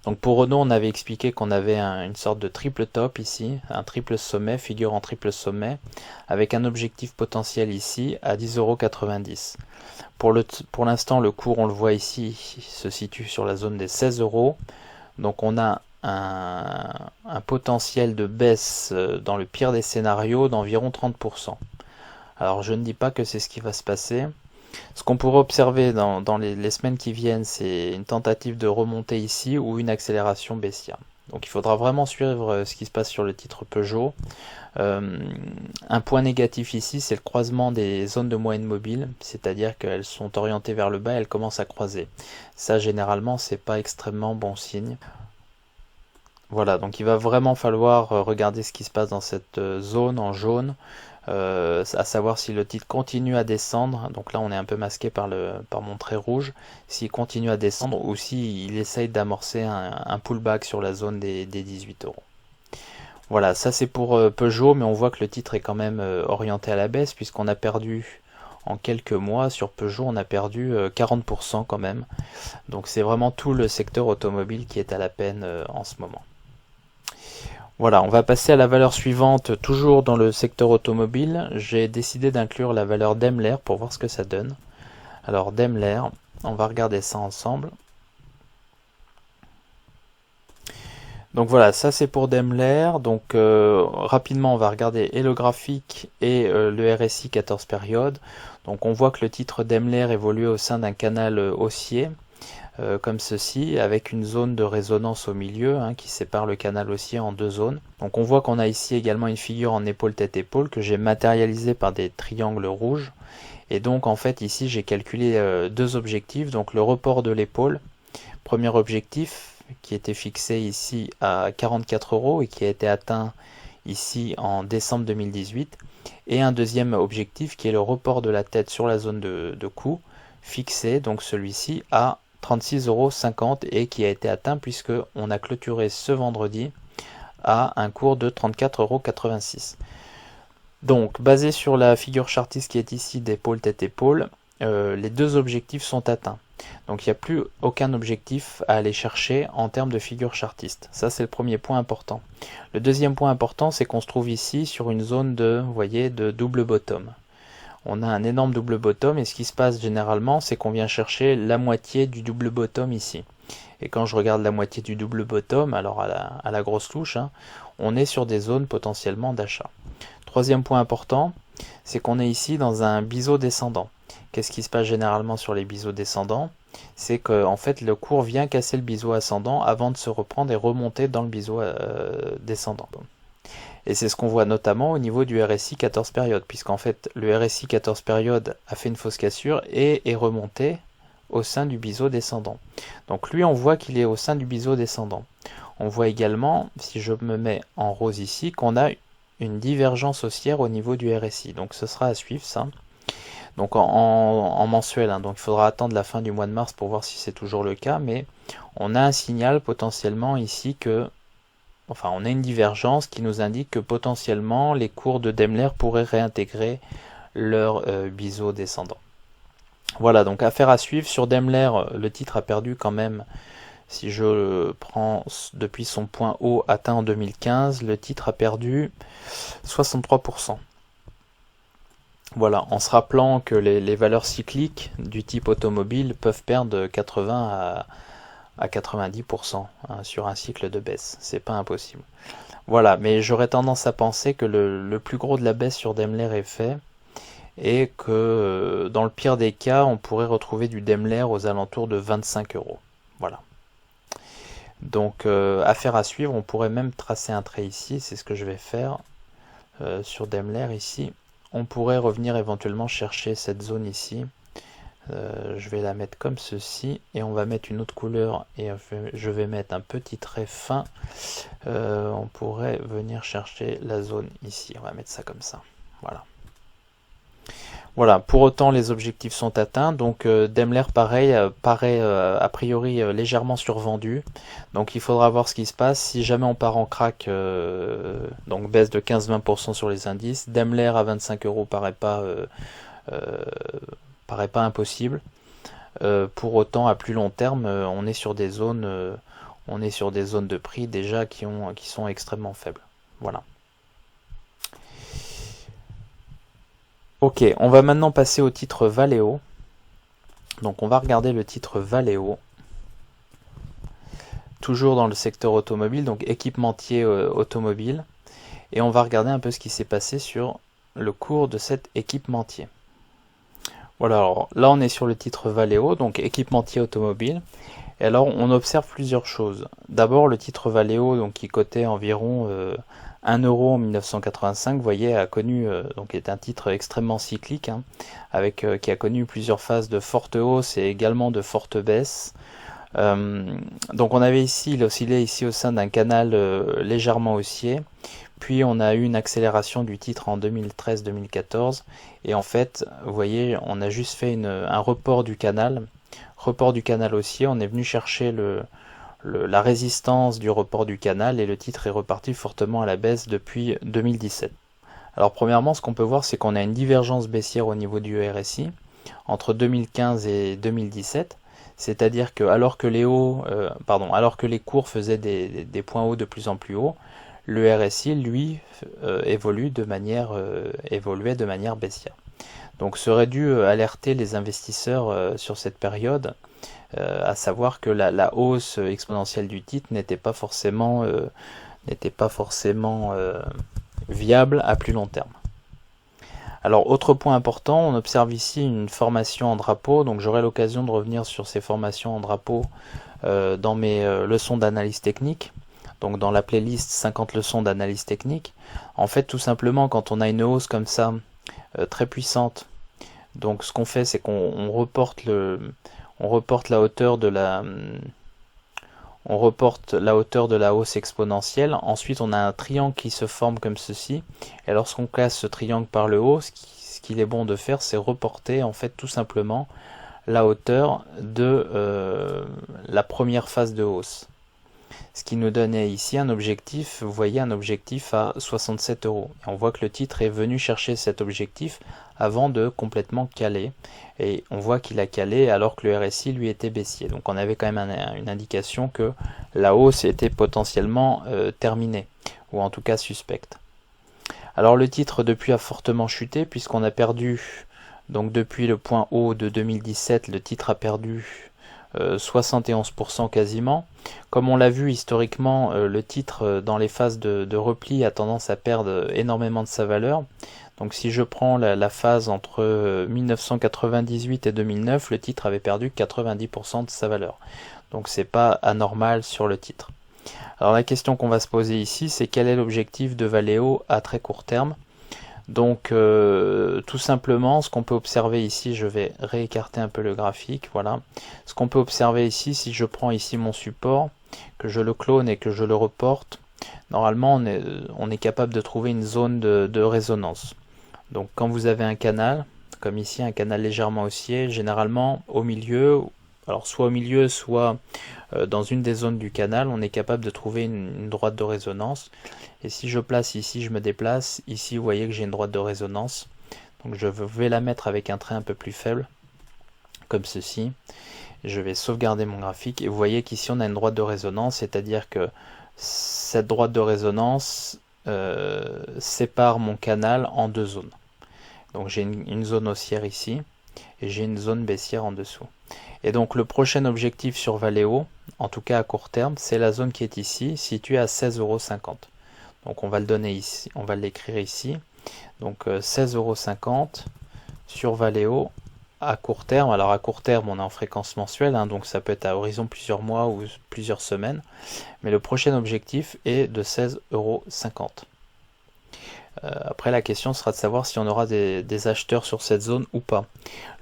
donc pour Renault, on avait expliqué qu'on avait une sorte de triple top ici, un triple sommet, figure en triple sommet, avec un objectif potentiel ici à 10,90 €. Pour l'instant, le cours, on le voit ici, se situe sur la zone des 16 euros. Donc on a un potentiel de baisse dans le pire des scénarios d'environ 30%. Alors je ne dis pas que c'est ce qui va se passer. Ce qu'on pourrait observer dans les semaines qui viennent, c'est une tentative de remontée ici ou une accélération baissière. Donc il faudra vraiment suivre ce qui se passe sur le titre Peugeot. Un point négatif ici, c'est le croisement des zones de moyenne mobile, c'est-à-dire qu'elles sont orientées vers le bas et elles commencent à croiser. Ça, généralement, c'est pas extrêmement bon signe. Voilà, donc il va vraiment falloir regarder ce qui se passe dans cette zone en jaune. à savoir si le titre continue à descendre. Donc là on est un peu masqué par mon trait rouge, s'il continue à descendre ou s'il essaye d'amorcer un pullback sur la zone des 18 euros. Voilà, ça c'est pour Peugeot, mais on voit que le titre est quand même orienté à la baisse, puisqu'on a perdu en quelques mois sur Peugeot, on a perdu 40% quand même. Donc c'est vraiment tout le secteur automobile qui est à la peine en ce moment. Voilà, on va passer à la valeur suivante, toujours dans le secteur automobile. J'ai décidé d'inclure la valeur Daimler pour voir ce que ça donne. Alors Daimler, on va regarder ça ensemble. Donc voilà, ça c'est pour Daimler. Donc rapidement on va regarder et le graphique et le RSI 14 périodes. Donc on voit que le titre Daimler évolue au sein d'un canal haussier, comme ceci, avec une zone de résonance au milieu qui sépare le canal haussier en deux zones. Donc on voit qu'on a ici également une figure en épaule-tête-épaule que j'ai matérialisée par des triangles rouges. Et donc en fait ici j'ai calculé deux objectifs. Donc le report de l'épaule, premier objectif, qui était fixé ici à 44 € et qui a été atteint ici en décembre 2018, et un deuxième objectif qui est le report de la tête sur la zone de coût, fixé donc celui-ci à 36,50 € et qui a été atteint puisque on a clôturé ce vendredi à un cours de 34,86 €. Donc basé sur la figure chartiste qui est ici d'épaule tête épaule, les deux objectifs sont atteints. Donc il n'y a plus aucun objectif à aller chercher en termes de figure chartiste. Ça c'est le premier point important. Le deuxième point important, c'est qu'on se trouve ici sur une zone de, vous voyez, de double bottom. On a un énorme double bottom et ce qui se passe généralement, c'est qu'on vient chercher la moitié du double bottom ici. Et quand je regarde la moitié du double bottom, alors à la grosse touche, on est sur des zones potentiellement d'achat. Troisième point important, c'est qu'on est ici dans un biseau descendant. Qu'est-ce qui se passe généralement sur les biseaux descendants? C'est que en fait le cours vient casser le biseau ascendant avant de se reprendre et remonter dans le biseau descendant. Et c'est ce qu'on voit notamment au niveau du RSI 14 périodes, puisqu'en fait le RSI 14 périodes a fait une fausse cassure et est remonté au sein du biseau descendant. Donc lui on voit qu'il est au sein du biseau descendant. On voit également, si je me mets en rose ici, qu'on a une divergence haussière au niveau du RSI. Donc ce sera à suivre ça. Donc en mensuel, donc il faudra attendre la fin du mois de mars pour voir si c'est toujours le cas, mais on a un signal potentiellement ici que, enfin on a une divergence qui nous indique que potentiellement les cours de Daimler pourraient réintégrer leur biseau descendant. Voilà, donc affaire à suivre. Sur Daimler, le titre a perdu quand même, si je prends depuis son point haut atteint en 2015, le titre a perdu 63%. Voilà, en se rappelant que les valeurs cycliques du type automobile peuvent perdre de 80 à 90% sur un cycle de baisse. C'est pas impossible. Voilà, mais j'aurais tendance à penser que le plus gros de la baisse sur Daimler est fait et que dans le pire des cas, on pourrait retrouver du Daimler aux alentours de 25 €. Voilà. Donc, affaire à suivre, on pourrait même tracer un trait ici, c'est ce que je vais faire sur Daimler ici. On pourrait revenir éventuellement chercher cette zone ici. Je vais la mettre comme ceci et on va mettre une autre couleur et je vais mettre un petit trait fin. On pourrait venir chercher la zone ici. On va mettre ça comme ça. Voilà. Voilà, pour autant les objectifs sont atteints, donc Daimler pareil, paraît a priori légèrement survendu, donc il faudra voir ce qui se passe. Si jamais on part en crack, donc baisse de 15-20% sur les indices, Daimler à 25 € paraît pas impossible. Pour autant à plus long terme, on est sur des zones de prix déjà qui sont extrêmement faibles. Voilà. Ok, on va maintenant passer au titre Valeo. Donc on va regarder le titre Valeo. Toujours dans le secteur automobile, donc équipementier automobile. Et on va regarder un peu ce qui s'est passé sur le cours de cet équipementier. Voilà, alors là on est sur le titre Valeo, donc équipementier automobile. Et alors on observe plusieurs choses. D'abord le titre Valeo, donc qui cotait environ 1 € en 1985, vous voyez, a connu, donc est un titre extrêmement cyclique, qui a connu plusieurs phases de forte hausse et également de forte baisse. Donc on avait ici, il oscillait ici au sein d'un canal légèrement haussier, puis on a eu une accélération du titre en 2013-2014, et en fait, vous voyez, on a juste fait un report du canal. Report du canal haussier, on est venu chercher la résistance du report du canal, et le titre est reparti fortement à la baisse depuis 2017. Alors premièrement, ce qu'on peut voir, c'est qu'on a une divergence baissière au niveau du RSI entre 2015 et 2017, c'est-à-dire que alors que les cours faisaient des points hauts de plus en plus hauts, le RSI, lui, évoluait de manière baissière. Donc ça aurait dû alerter les investisseurs sur cette période, à savoir que la hausse exponentielle du titre n'était pas forcément viable à plus long terme. Alors autre point important, on observe ici une formation en drapeau, donc j'aurai l'occasion de revenir sur ces formations en drapeau dans mes leçons d'analyse technique, donc dans la playlist 50 leçons d'analyse technique. En fait, tout simplement, quand on a une hausse comme ça, très puissante, donc ce qu'on fait, c'est qu'on reporte la hauteur de la hausse exponentielle. Ensuite, on a un triangle qui se forme comme ceci. Et lorsqu'on casse ce triangle par le haut, ce qu'il est bon de faire, c'est reporter en fait tout simplement la hauteur de la première phase de hausse. Ce qui nous donnait ici un objectif, vous voyez, un objectif à 67 €. Et on voit que le titre est venu chercher cet objectif avant de complètement caler. Et on voit qu'il a calé alors que le RSI lui était baissier. Donc on avait quand même une indication que la hausse était potentiellement terminée, ou en tout cas suspecte. Alors le titre depuis a fortement chuté puisqu'on a perdu, donc depuis le point haut de 2017, le titre a perdu 71% quasiment. Comme on l'a vu historiquement, le titre dans les phases de repli a tendance à perdre énormément de sa valeur. Donc si je prends la phase entre 1998 et 2009, le titre avait perdu 90% de sa valeur. Donc c'est pas anormal sur le titre. Alors la question qu'on va se poser ici, c'est quel est l'objectif de Valeo à très court terme. Donc tout simplement, ce qu'on peut observer ici, je vais réécarter un peu le graphique, voilà. Ce qu'on peut observer ici, si je prends ici mon support, que je le clone et que je le reporte, normalement on est capable de trouver une zone de résonance. Donc quand vous avez un canal, comme ici un canal légèrement haussier, généralement au milieu, alors soit au milieu, soit dans une des zones du canal, on est capable de trouver une droite de résonance. Et si je place ici, je me déplace, ici vous voyez que j'ai une droite de résonance. Donc je vais la mettre avec un trait un peu plus faible, comme ceci. Je vais sauvegarder mon graphique et vous voyez qu'ici on a une droite de résonance, c'est-à-dire que cette droite de résonance sépare mon canal en deux zones. Donc j'ai une zone haussière ici et j'ai une zone baissière en dessous. Et donc le prochain objectif sur Valeo, en tout cas à court terme, c'est la zone qui est ici, située à 16,50 €. Donc on va le donner ici, on va l'écrire ici. Donc 16,50 € sur Valeo à court terme. Alors à court terme, on est en fréquence mensuelle, hein, donc ça peut être à horizon plusieurs mois ou plusieurs semaines. Mais le prochain objectif est de 16,50 €. Après la question sera de savoir si on aura des acheteurs sur cette zone ou pas.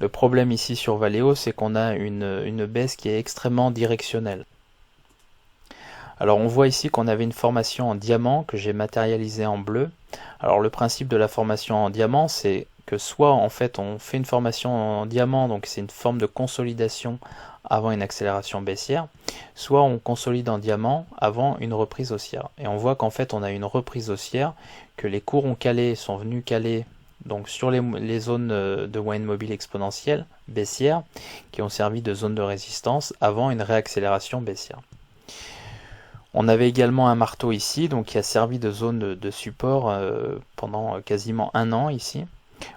Le problème ici sur Valeo, c'est qu'on a une baisse qui est extrêmement directionnelle. Alors on voit ici qu'on avait une formation en diamant que j'ai matérialisée en bleu. Alors le principe de la formation en diamant, c'est que soit en fait on fait une formation en diamant, donc c'est une forme de consolidation avant une accélération baissière, soit on consolide en diamant avant une reprise haussière. Et on voit qu'en fait on a une reprise haussière, que les cours sont venus caler donc sur les zones de moyenne mobile exponentielle baissière, qui ont servi de zone de résistance avant une réaccélération baissière. On avait également un marteau ici, donc qui a servi de zone de support pendant quasiment un an ici.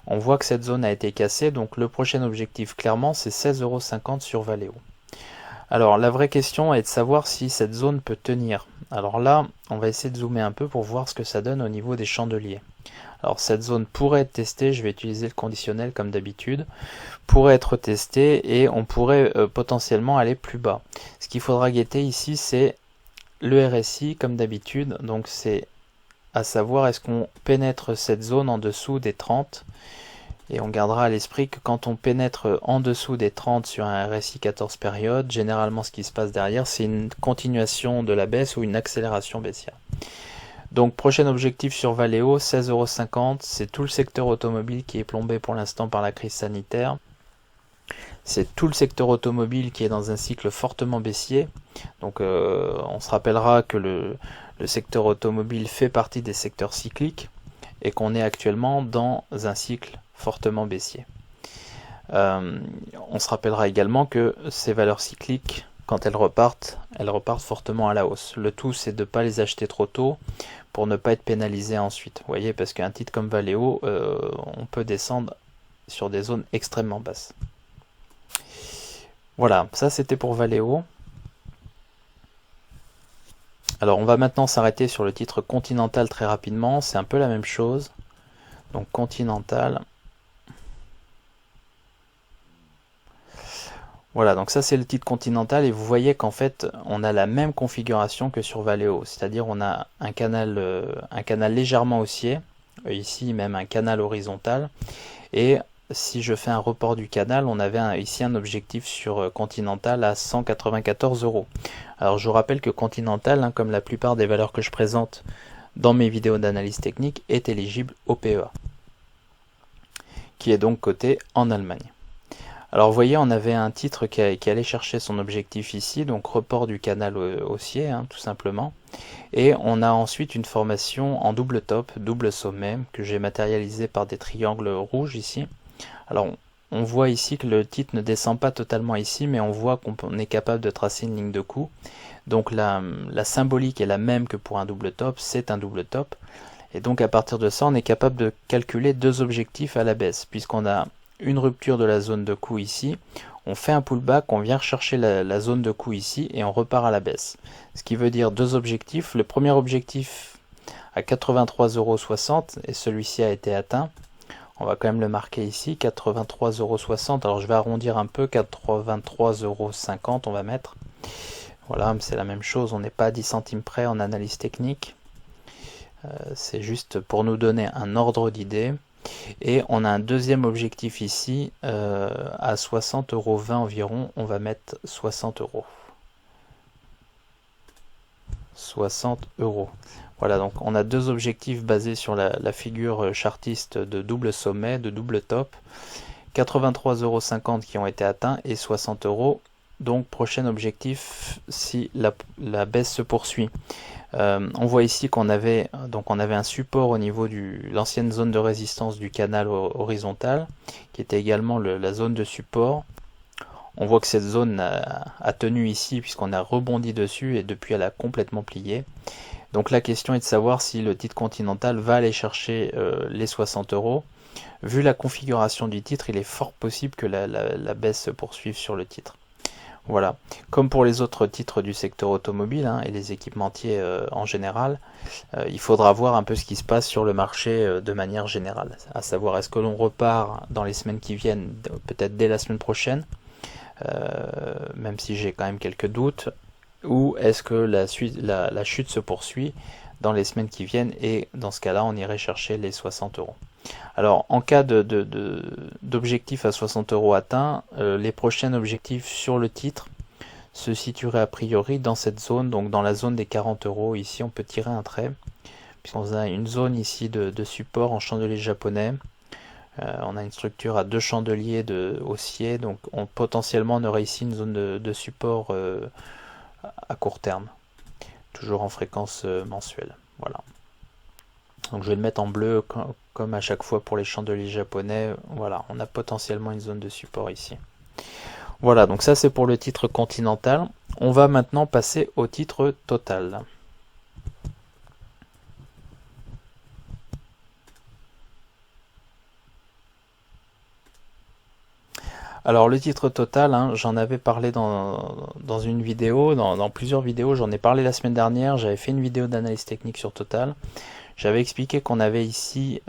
On voit que cette zone a été cassée, donc le prochain objectif clairement c'est 16,50 € sur Valeo. Alors la vraie question est de savoir si cette zone peut tenir. Alors là, on va essayer de zoomer un peu pour voir ce que ça donne au niveau des chandeliers. Alors cette zone pourrait être testée, je vais utiliser le conditionnel comme d'habitude, pourrait être testée et on pourrait potentiellement aller plus bas. Ce qu'il faudra guetter ici, c'est le RSI comme d'habitude, donc c'est à savoir est-ce qu'on pénètre cette zone en dessous des 30, et on gardera à l'esprit que quand on pénètre en dessous des 30 sur un RSI 14 périodes, généralement ce qui se passe derrière c'est une continuation de la baisse ou une accélération baissière. Donc prochain objectif sur Valeo, 16,50 €. C'est tout le secteur automobile qui est plombé pour l'instant par la crise sanitaire. C'est tout le secteur automobile qui est dans un cycle fortement baissier. Donc on se rappellera que le secteur automobile fait partie des secteurs cycliques et qu'on est actuellement dans un cycle fortement baissier. On se rappellera également que ces valeurs cycliques, quand elles repartent fortement à la hausse. Le tout, c'est de ne pas les acheter trop tôt pour ne pas être pénalisé ensuite. Vous voyez, parce qu'un titre comme Valeo, on peut descendre sur des zones extrêmement basses. Voilà, ça c'était pour Valeo. Alors on va maintenant s'arrêter sur le titre Continental très rapidement, c'est un peu la même chose. Donc Continental. Voilà, donc ça c'est le titre Continental et vous voyez qu'en fait on a la même configuration que sur Valeo, c'est-à-dire on a un canal légèrement haussier, ici même un canal horizontal, et si je fais un report du canal, on avait ici un objectif sur Continental à 194 €. Alors je vous rappelle que Continental, comme la plupart des valeurs que je présente dans mes vidéos d'analyse technique, est éligible au PEA, qui est donc coté en Allemagne. Alors vous voyez, on avait un titre qui allait chercher son objectif ici, donc report du canal haussier, tout simplement. Et on a ensuite une formation en double top, double sommet, que j'ai matérialisé par des triangles rouges ici. Alors on voit ici que le titre ne descend pas totalement ici, mais on voit qu'on est capable de tracer une ligne de coup. Donc la symbolique est la même que pour un double top, c'est un double top. Et donc à partir de ça, on est capable de calculer deux objectifs à la baisse, puisqu'on a une rupture de la zone de coup ici, on fait un pullback, on vient rechercher la zone de coup ici et on repart à la baisse. Ce qui veut dire deux objectifs. Le premier objectif à 83,60 € et celui-ci a été atteint. On va quand même le marquer ici, 83,60 €. Alors je vais arrondir un peu, 83,50 € on va mettre. Voilà, c'est la même chose, on n'est pas à 10 centimes près en analyse technique. C'est juste pour nous donner un ordre d'idée. Et on a un deuxième objectif ici à 60,20 € environ, on va mettre 60 €. 60 €. Voilà, donc on a deux objectifs basés sur la figure chartiste de double sommet, de double top. 83,50 € qui ont été atteints et 60 €. Donc prochain objectif si la baisse se poursuit. On voit ici qu'on avait un support au niveau de l'ancienne zone de résistance du canal horizontal, qui était également la zone de support. On voit que cette zone a tenu ici puisqu'on a rebondi dessus et depuis elle a complètement plié. Donc la question est de savoir si le titre Continental va aller chercher les 60 €. Vu la configuration du titre, il est fort possible que la baisse se poursuive sur le titre. Voilà, comme pour les autres titres du secteur automobile et les équipementiers en général, il faudra voir un peu ce qui se passe sur le marché de manière générale. À savoir, est-ce que l'on repart dans les semaines qui viennent, peut-être dès la semaine prochaine, même si j'ai quand même quelques doutes, ou est-ce que la chute se poursuit dans les semaines qui viennent, et dans ce cas-là, on irait chercher les 60 €. Alors, en cas d'objectif à 60 € atteint, les prochains objectifs sur le titre se situeraient a priori dans cette zone, donc dans la zone des 40 €. Ici, on peut tirer un trait, puisqu'on a une zone ici de support en chandelier japonais. On a une structure à deux chandeliers haussiers, donc potentiellement on aurait ici une zone de support à court terme, toujours en fréquence mensuelle. Voilà. Donc je vais le mettre en bleu comme à chaque fois pour les chandeliers japonais. Voilà, on a potentiellement une zone de support ici. Voilà, donc ça c'est pour le titre Continental. On va maintenant passer au titre Total. Alors le titre Total, j'en avais parlé dans une vidéo, dans plusieurs vidéos, j'en ai parlé la semaine dernière, j'avais fait une vidéo d'analyse technique sur Total. J'avais expliqué qu'on avait ici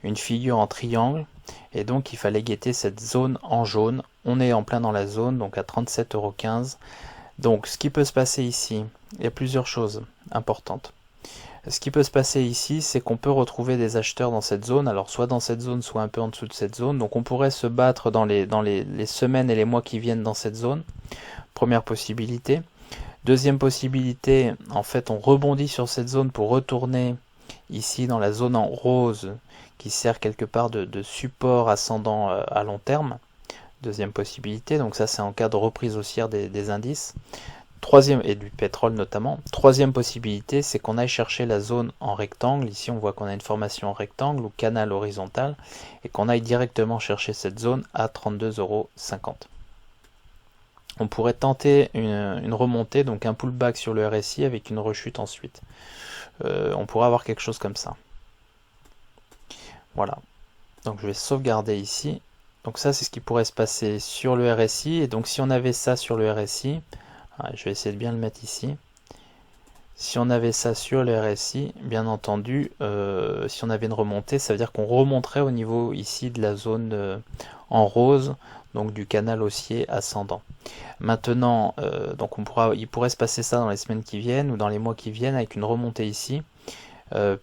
une figure en triangle, et donc il fallait guetter cette zone en jaune. On est en plein dans la zone, donc à 37,15 €. Donc ce qui peut se passer ici, il y a plusieurs choses importantes. Ce qui peut se passer ici, c'est qu'on peut retrouver des acheteurs dans cette zone, alors soit dans cette zone, soit un peu en dessous de cette zone. Donc on pourrait se battre dans les semaines et les mois qui viennent dans cette zone. Première possibilité. Deuxième possibilité, en fait on rebondit sur cette zone pour retourner ici dans la zone en rose qui sert quelque part de support ascendant à long terme. Deuxième possibilité, donc ça c'est en cas de reprise haussière des indices. Troisième, et du pétrole notamment. Troisième possibilité, c'est qu'on aille chercher la zone en rectangle. Ici on voit qu'on a une formation en rectangle ou canal horizontal et qu'on aille directement chercher cette zone à 32,50 €. On pourrait tenter une remontée, donc un pullback sur le RSI avec une rechute ensuite. On pourrait avoir quelque chose comme ça. Voilà. Donc je vais sauvegarder ici. Donc ça c'est ce qui pourrait se passer sur le RSI. Et donc si on avait ça sur le RSI, je vais essayer de bien le mettre ici. Si on avait ça sur le RSI, bien entendu, si on avait une remontée, ça veut dire qu'on remonterait au niveau ici de la zone en rose, donc du canal haussier ascendant. Maintenant, donc il pourrait se passer ça dans les semaines qui viennent ou dans les mois qui viennent avec une remontée ici,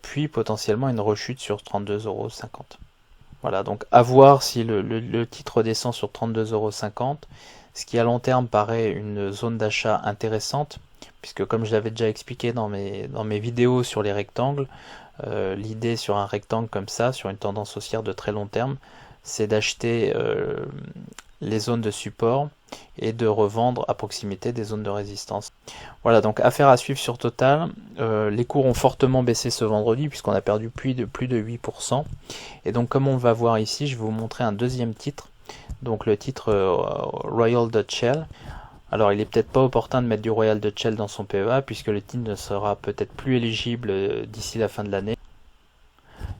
puis potentiellement une rechute sur 32,50 €. Voilà, donc à voir si le titre descend sur 32,50 €, ce qui à long terme paraît une zone d'achat intéressante, puisque comme je l'avais déjà expliqué dans mes vidéos sur les rectangles, l'idée sur un rectangle comme ça, sur une tendance haussière de très long terme, c'est d'acheter les zones de support et de revendre à proximité des zones de résistance. Voilà, donc affaire à suivre sur Total. Les cours ont fortement baissé ce vendredi puisqu'on a perdu plus de 8%. Et donc comme on va voir ici, je vais vous montrer un deuxième titre. Donc le titre Royal Dutch Shell. Alors il est peut-être pas opportun de mettre du Royal Dutch Shell dans son PEA puisque le titre ne sera peut-être plus éligible d'ici la fin de l'année.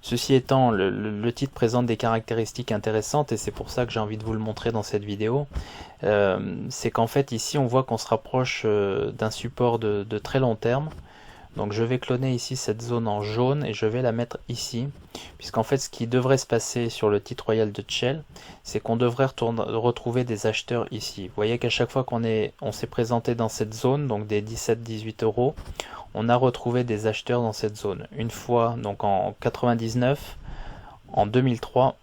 Ceci étant, le titre présente des caractéristiques intéressantes et c'est pour ça que j'ai envie de vous le montrer dans cette vidéo. C'est qu'en fait ici on voit qu'on se rapproche d'un support de très long terme. Donc je vais cloner ici cette zone en jaune et je vais la mettre ici, puisqu'en fait ce qui devrait se passer sur le titre Royal Dutch Shell, c'est qu'on devrait retrouver des acheteurs ici. Vous voyez qu'à chaque fois on s'est présenté dans cette zone, donc des 17-18 €, on a retrouvé des acheteurs dans cette zone. Une fois donc en 99, en 2003,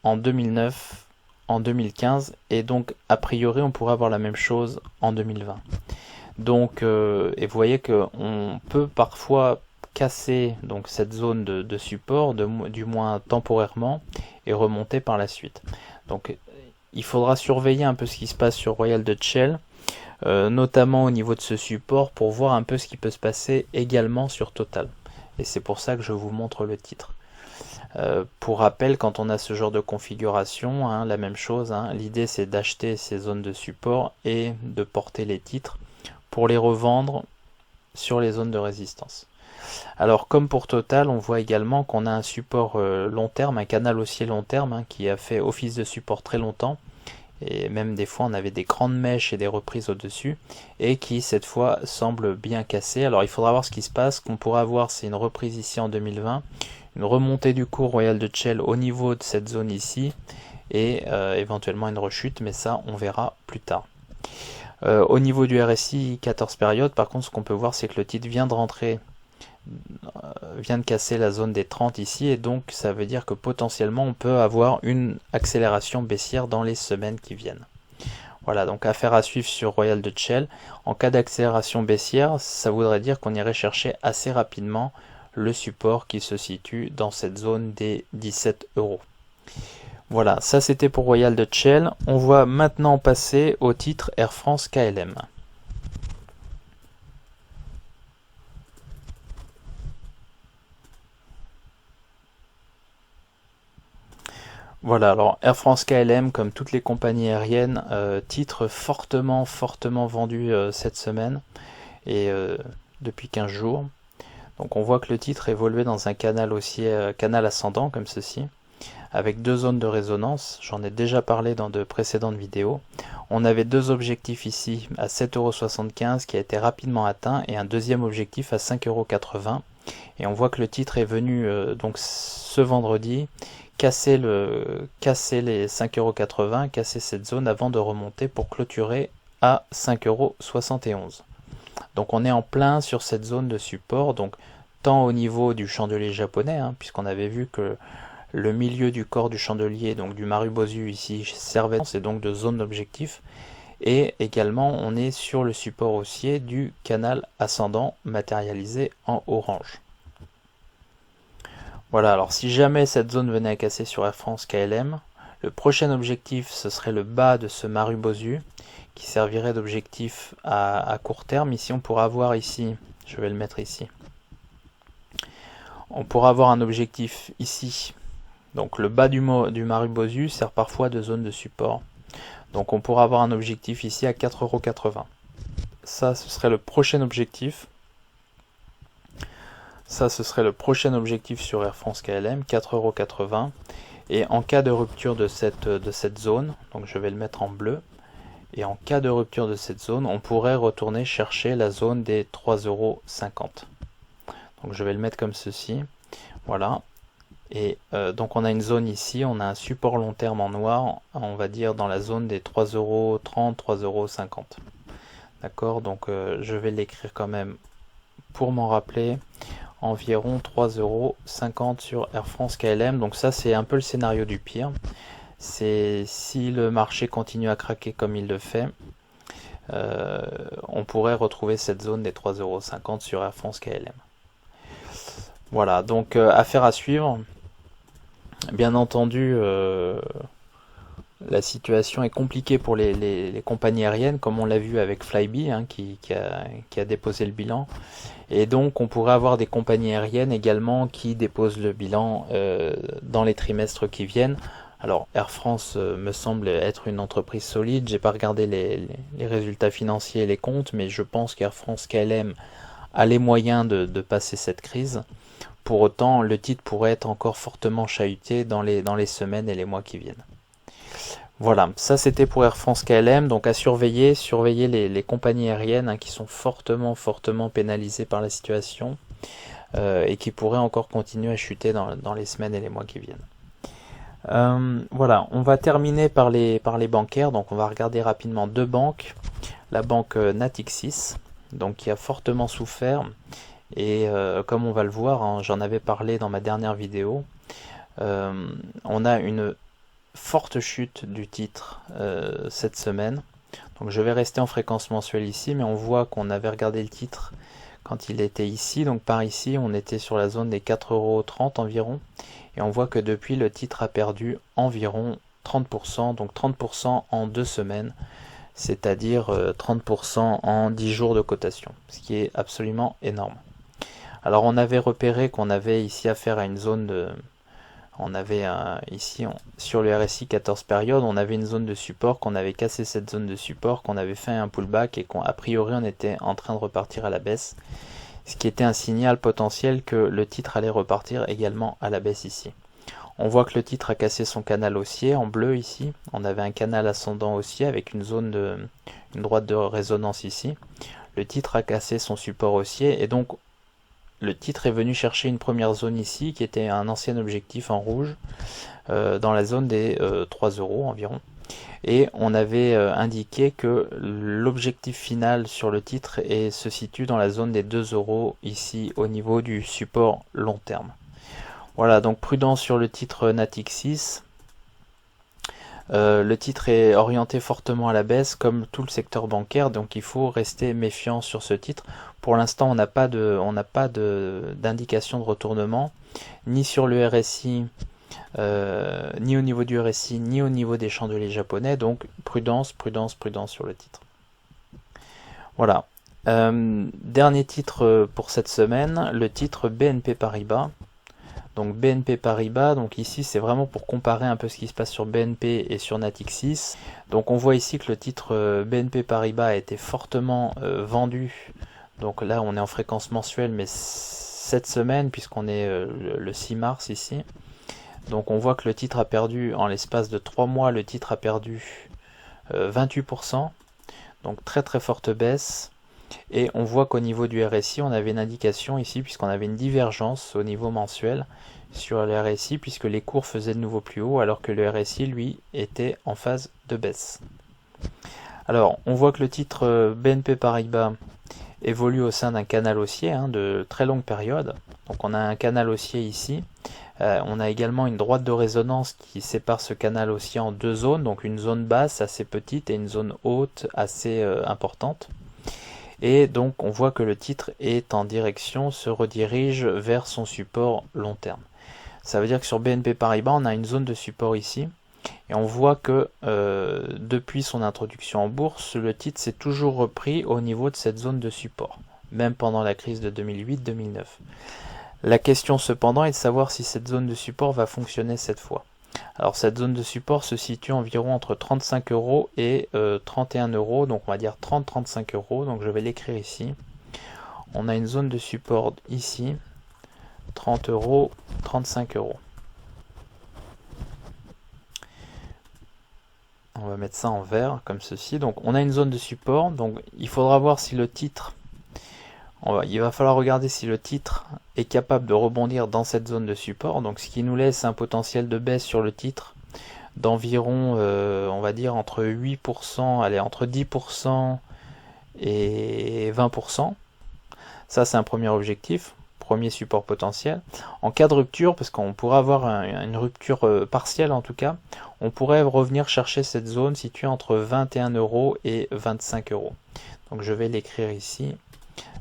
en 2009, en 2015, et donc a priori on pourrait avoir la même chose en 2020. Donc, et vous voyez qu'on peut parfois casser donc cette zone de support, du moins temporairement, et remonter par la suite. Donc il faudra surveiller un peu ce qui se passe sur Royal Dutch Shell, notamment au niveau de ce support, pour voir un peu ce qui peut se passer également sur Total. Et c'est pour ça que je vous montre le titre. Pour rappel, quand on a ce genre de configuration, la même chose, l'idée c'est d'acheter ces zones de support et de porter les titres pour les revendre sur les zones de résistance. Alors comme pour Total, on voit également qu'on a un support long terme, un canal haussier long terme qui a fait office de support très longtemps, et même des fois on avait des grandes mèches et des reprises au-dessus, et qui cette fois semble bien cassé. Alors il faudra voir ce qui se passe. Ce qu'on pourra avoir, c'est une reprise ici en 2020, une remontée du cours Royal Dutch Shell au niveau de cette zone ici, et éventuellement une rechute, mais ça on verra plus tard. Au niveau du RSI 14 périodes, par contre, ce qu'on peut voir, c'est que le titre vient de rentrer, vient de casser la zone des 30 ici, et donc ça veut dire que potentiellement on peut avoir une accélération baissière dans les semaines qui viennent. Voilà, donc affaire à suivre sur Royal Dutch Shell. En cas d'accélération baissière, ça voudrait dire qu'on irait chercher assez rapidement le support qui se situe dans cette zone des 17 €. Voilà, ça c'était pour Royal Dutch Shell. On va maintenant passer au titre Air France KLM. Voilà, alors Air France KLM, comme toutes les compagnies aériennes, titre fortement vendu cette semaine et depuis 15 jours. Donc on voit que le titre évoluait dans un canal haussier, canal ascendant comme ceci, avec deux zones de résonance. J'en ai déjà parlé dans de précédentes vidéos. On avait deux objectifs ici à 7,75 € qui a été rapidement atteint, et un deuxième objectif à 5,80 €. Et on voit que le titre est venu donc ce vendredi casser les 5,80 €, casser cette zone avant de remonter pour clôturer à 5,71 €. Donc on est en plein sur cette zone de support, donc tant au niveau du chandelier japonais, puisqu'on avait vu que le milieu du corps du chandelier, donc du Marubozu ici, servait, c'est donc de zone d'objectif, Et également, on est sur le support haussier du canal ascendant matérialisé en orange. Voilà, alors si jamais cette zone venait à casser sur Air France KLM, le prochain objectif, ce serait le bas de ce Marubozu, qui servirait d'objectif à court terme. Ici, on pourra avoir ici, je vais le mettre ici, on pourra avoir un objectif ici. Donc le bas du Marubozu sert parfois de zone de support. Donc on pourra avoir un objectif ici à 4,80 €. Ça, ce serait le prochain objectif. Ça, ce serait le prochain objectif sur Air France KLM, 4,80 €. Et en cas de rupture de cette zone, donc je vais le mettre en bleu, et en cas de rupture de cette zone, on pourrait retourner chercher la zone des 3,50 €. Donc je vais le mettre comme ceci, voilà. Et donc on a une zone ici, on a un support long terme en noir, on va dire dans la zone des 3,30 €, 3,50 €. D'accord, donc je vais l'écrire quand même pour m'en rappeler. Environ 3,50 € sur Air France KLM. Donc ça, c'est un peu le scénario du pire. C'est si le marché continue à craquer comme il le fait, on pourrait retrouver cette zone des 3,50 € sur Air France KLM. Voilà, donc affaire à suivre. Bien entendu, la situation est compliquée pour les compagnies aériennes, comme on l'a vu avec Flybe, hein, qui a déposé le bilan. Et donc on pourrait avoir des compagnies aériennes également qui déposent le bilan dans les trimestres qui viennent. Alors Air France me semble être une entreprise solide, j'ai pas regardé les résultats financiers et les comptes, mais je pense qu'Air France KLM a les moyens de passer cette crise. Pour autant, le titre pourrait être encore fortement chahuté dans les semaines et les mois qui viennent. Voilà, ça c'était pour Air France KLM, donc à surveiller les compagnies aériennes, hein, qui sont fortement pénalisées par la situation et qui pourraient encore continuer à chuter dans les semaines et les mois qui viennent. Voilà, on va terminer par les bancaires, donc on va regarder rapidement deux banques. La banque Natixis, donc qui a fortement souffert, et comme on va le voir, hein, j'en avais parlé dans ma dernière vidéo, on a une forte chute du titre cette semaine. Donc je vais rester en fréquence mensuelle ici, mais on voit qu'on avait regardé le titre quand il était ici, donc par ici on était sur la zone des 4,30 € environ, et on voit que depuis le titre a perdu environ 30%, donc 30% en 2 semaines, c'est-à-dire 30% en 10 jours de cotation, ce qui est absolument énorme. Alors on avait repéré qu'on avait ici affaire à une zone de... On avait ici sur le RSI 14 périodes, on avait une zone de support, qu'on avait cassé cette zone de support, qu'on avait fait un pullback et qu'a priori on était en train de repartir à la baisse, ce qui était un signal potentiel que le titre allait repartir également à la baisse ici. On voit que le titre a cassé son canal haussier en bleu ici, on avait un canal ascendant haussier avec une droite de résonance ici. Le titre a cassé son support haussier et donc le titre est venu chercher une première zone ici qui était un ancien objectif en rouge dans la zone des 3 € environ. Et on avait indiqué que l'objectif final sur le titre se situe dans la zone des 2 € ici au niveau du support long terme. Voilà, donc prudence sur le titre Natixis. Le titre est orienté fortement à la baisse comme tout le secteur bancaire, donc il faut rester méfiant sur ce titre. Pour l'instant, on n'a pas d'indication de retournement, ni sur le RSI, ni au niveau du RSI, ni au niveau des chandeliers japonais, donc prudence sur le titre. Voilà. Dernier titre pour cette semaine, le titre BNP Paribas. Donc BNP Paribas, donc ici c'est vraiment pour comparer un peu ce qui se passe sur BNP et sur Natixis. Donc on voit ici que le titre BNP Paribas a été fortement vendu. Donc là on est en fréquence mensuelle, mais cette semaine, puisqu'on est le 6 mars ici. Donc on voit que le titre a perdu, en l'espace de 3 mois, le titre a perdu 28%. Donc très forte baisse. Et on voit qu'au niveau du RSI, on avait une indication ici, puisqu'on avait une divergence au niveau mensuel sur le RSI, puisque les cours faisaient de nouveau plus haut, alors que le RSI, lui, était en phase de baisse. Alors, on voit que le titre BNP Paribas évolue au sein d'un canal haussier de très longue période. Donc on a un canal haussier ici, On a également une droite de résonance qui sépare ce canal aussi en deux zones, donc une zone basse assez petite et une zone haute assez importante. Et donc on voit que le titre est en direction, se redirige vers son support long terme. Ça veut dire que sur BNP Paribas, on a une zone de support ici. Et on voit que depuis son introduction en bourse, le titre s'est toujours repris au niveau de cette zone de support, même pendant la crise de 2008-2009. La question cependant est de savoir si cette zone de support va fonctionner cette fois. Alors cette zone de support se situe environ entre 35 € et 31 €, donc on va dire 30-35 €, donc je vais l'écrire ici. On a une zone de support ici, 30 €, 35 €. On va mettre ça en vert comme ceci. Donc on a une zone de support, donc il faudra voir si le titre, il va falloir regarder si le titre est capable de rebondir dans cette zone de support, donc ce qui nous laisse un potentiel de baisse sur le titre d'environ, on va dire entre 8%, allez, entre 10% et 20%. Ça c'est un premier objectif, premier support potentiel. En cas de rupture, parce qu'on pourrait avoir une rupture partielle en tout cas, on pourrait revenir chercher cette zone située entre 21 € et 25 €. Donc je vais l'écrire ici,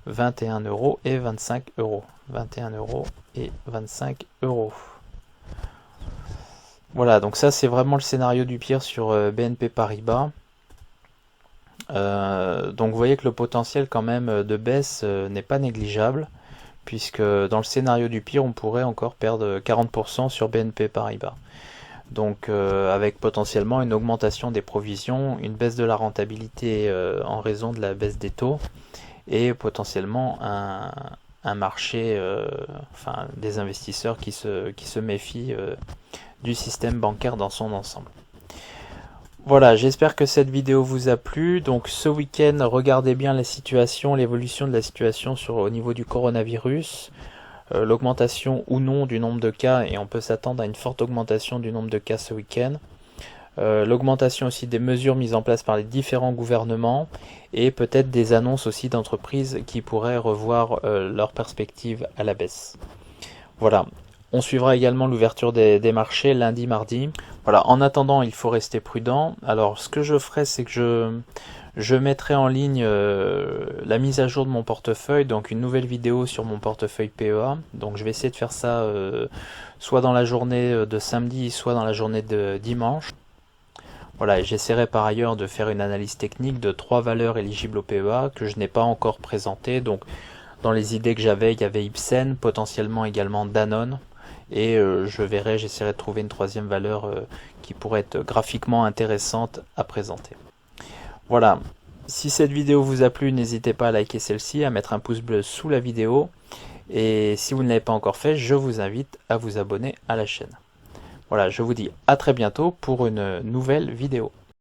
21 € et 25 €. 21 € et 25 €. Voilà, donc ça c'est vraiment le scénario du pire sur BNP Paribas. Donc vous voyez que le potentiel quand même de baisse n'est pas négligeable, puisque dans le scénario du pire on pourrait encore perdre 40% sur BNP Paribas. Donc avec potentiellement une augmentation des provisions, une baisse de la rentabilité en raison de la baisse des taux, et potentiellement un marché, enfin des investisseurs qui se méfient du système bancaire dans son ensemble. Voilà, j'espère que cette vidéo vous a plu. Donc ce week-end, regardez bien la situation, l'évolution de la situation au niveau du coronavirus, l'augmentation ou non du nombre de cas, et on peut s'attendre à une forte augmentation du nombre de cas ce week-end. L'augmentation aussi des mesures mises en place par les différents gouvernements, et peut-être des annonces aussi d'entreprises qui pourraient revoir leurs perspectives à la baisse. Voilà, on suivra également l'ouverture des marchés lundi, mardi. Voilà, en attendant, il faut rester prudent. Alors ce que je ferai, c'est que je mettrai en ligne la mise à jour de mon portefeuille, donc une nouvelle vidéo sur mon portefeuille PEA. Donc je vais essayer de faire ça soit dans la journée de samedi, soit dans la journée de dimanche. Voilà, et j'essaierai par ailleurs de faire une analyse technique de 3 valeurs éligibles au PEA que je n'ai pas encore présentées. Donc dans les idées que j'avais, il y avait Ipsen, potentiellement également Danone, et j'essaierai de trouver une troisième valeur qui pourrait être graphiquement intéressante à présenter. Voilà, si cette vidéo vous a plu, n'hésitez pas à liker celle-ci, à mettre un pouce bleu sous la vidéo, et si vous ne l'avez pas encore fait, je vous invite à vous abonner à la chaîne. Voilà, je vous dis à très bientôt pour une nouvelle vidéo.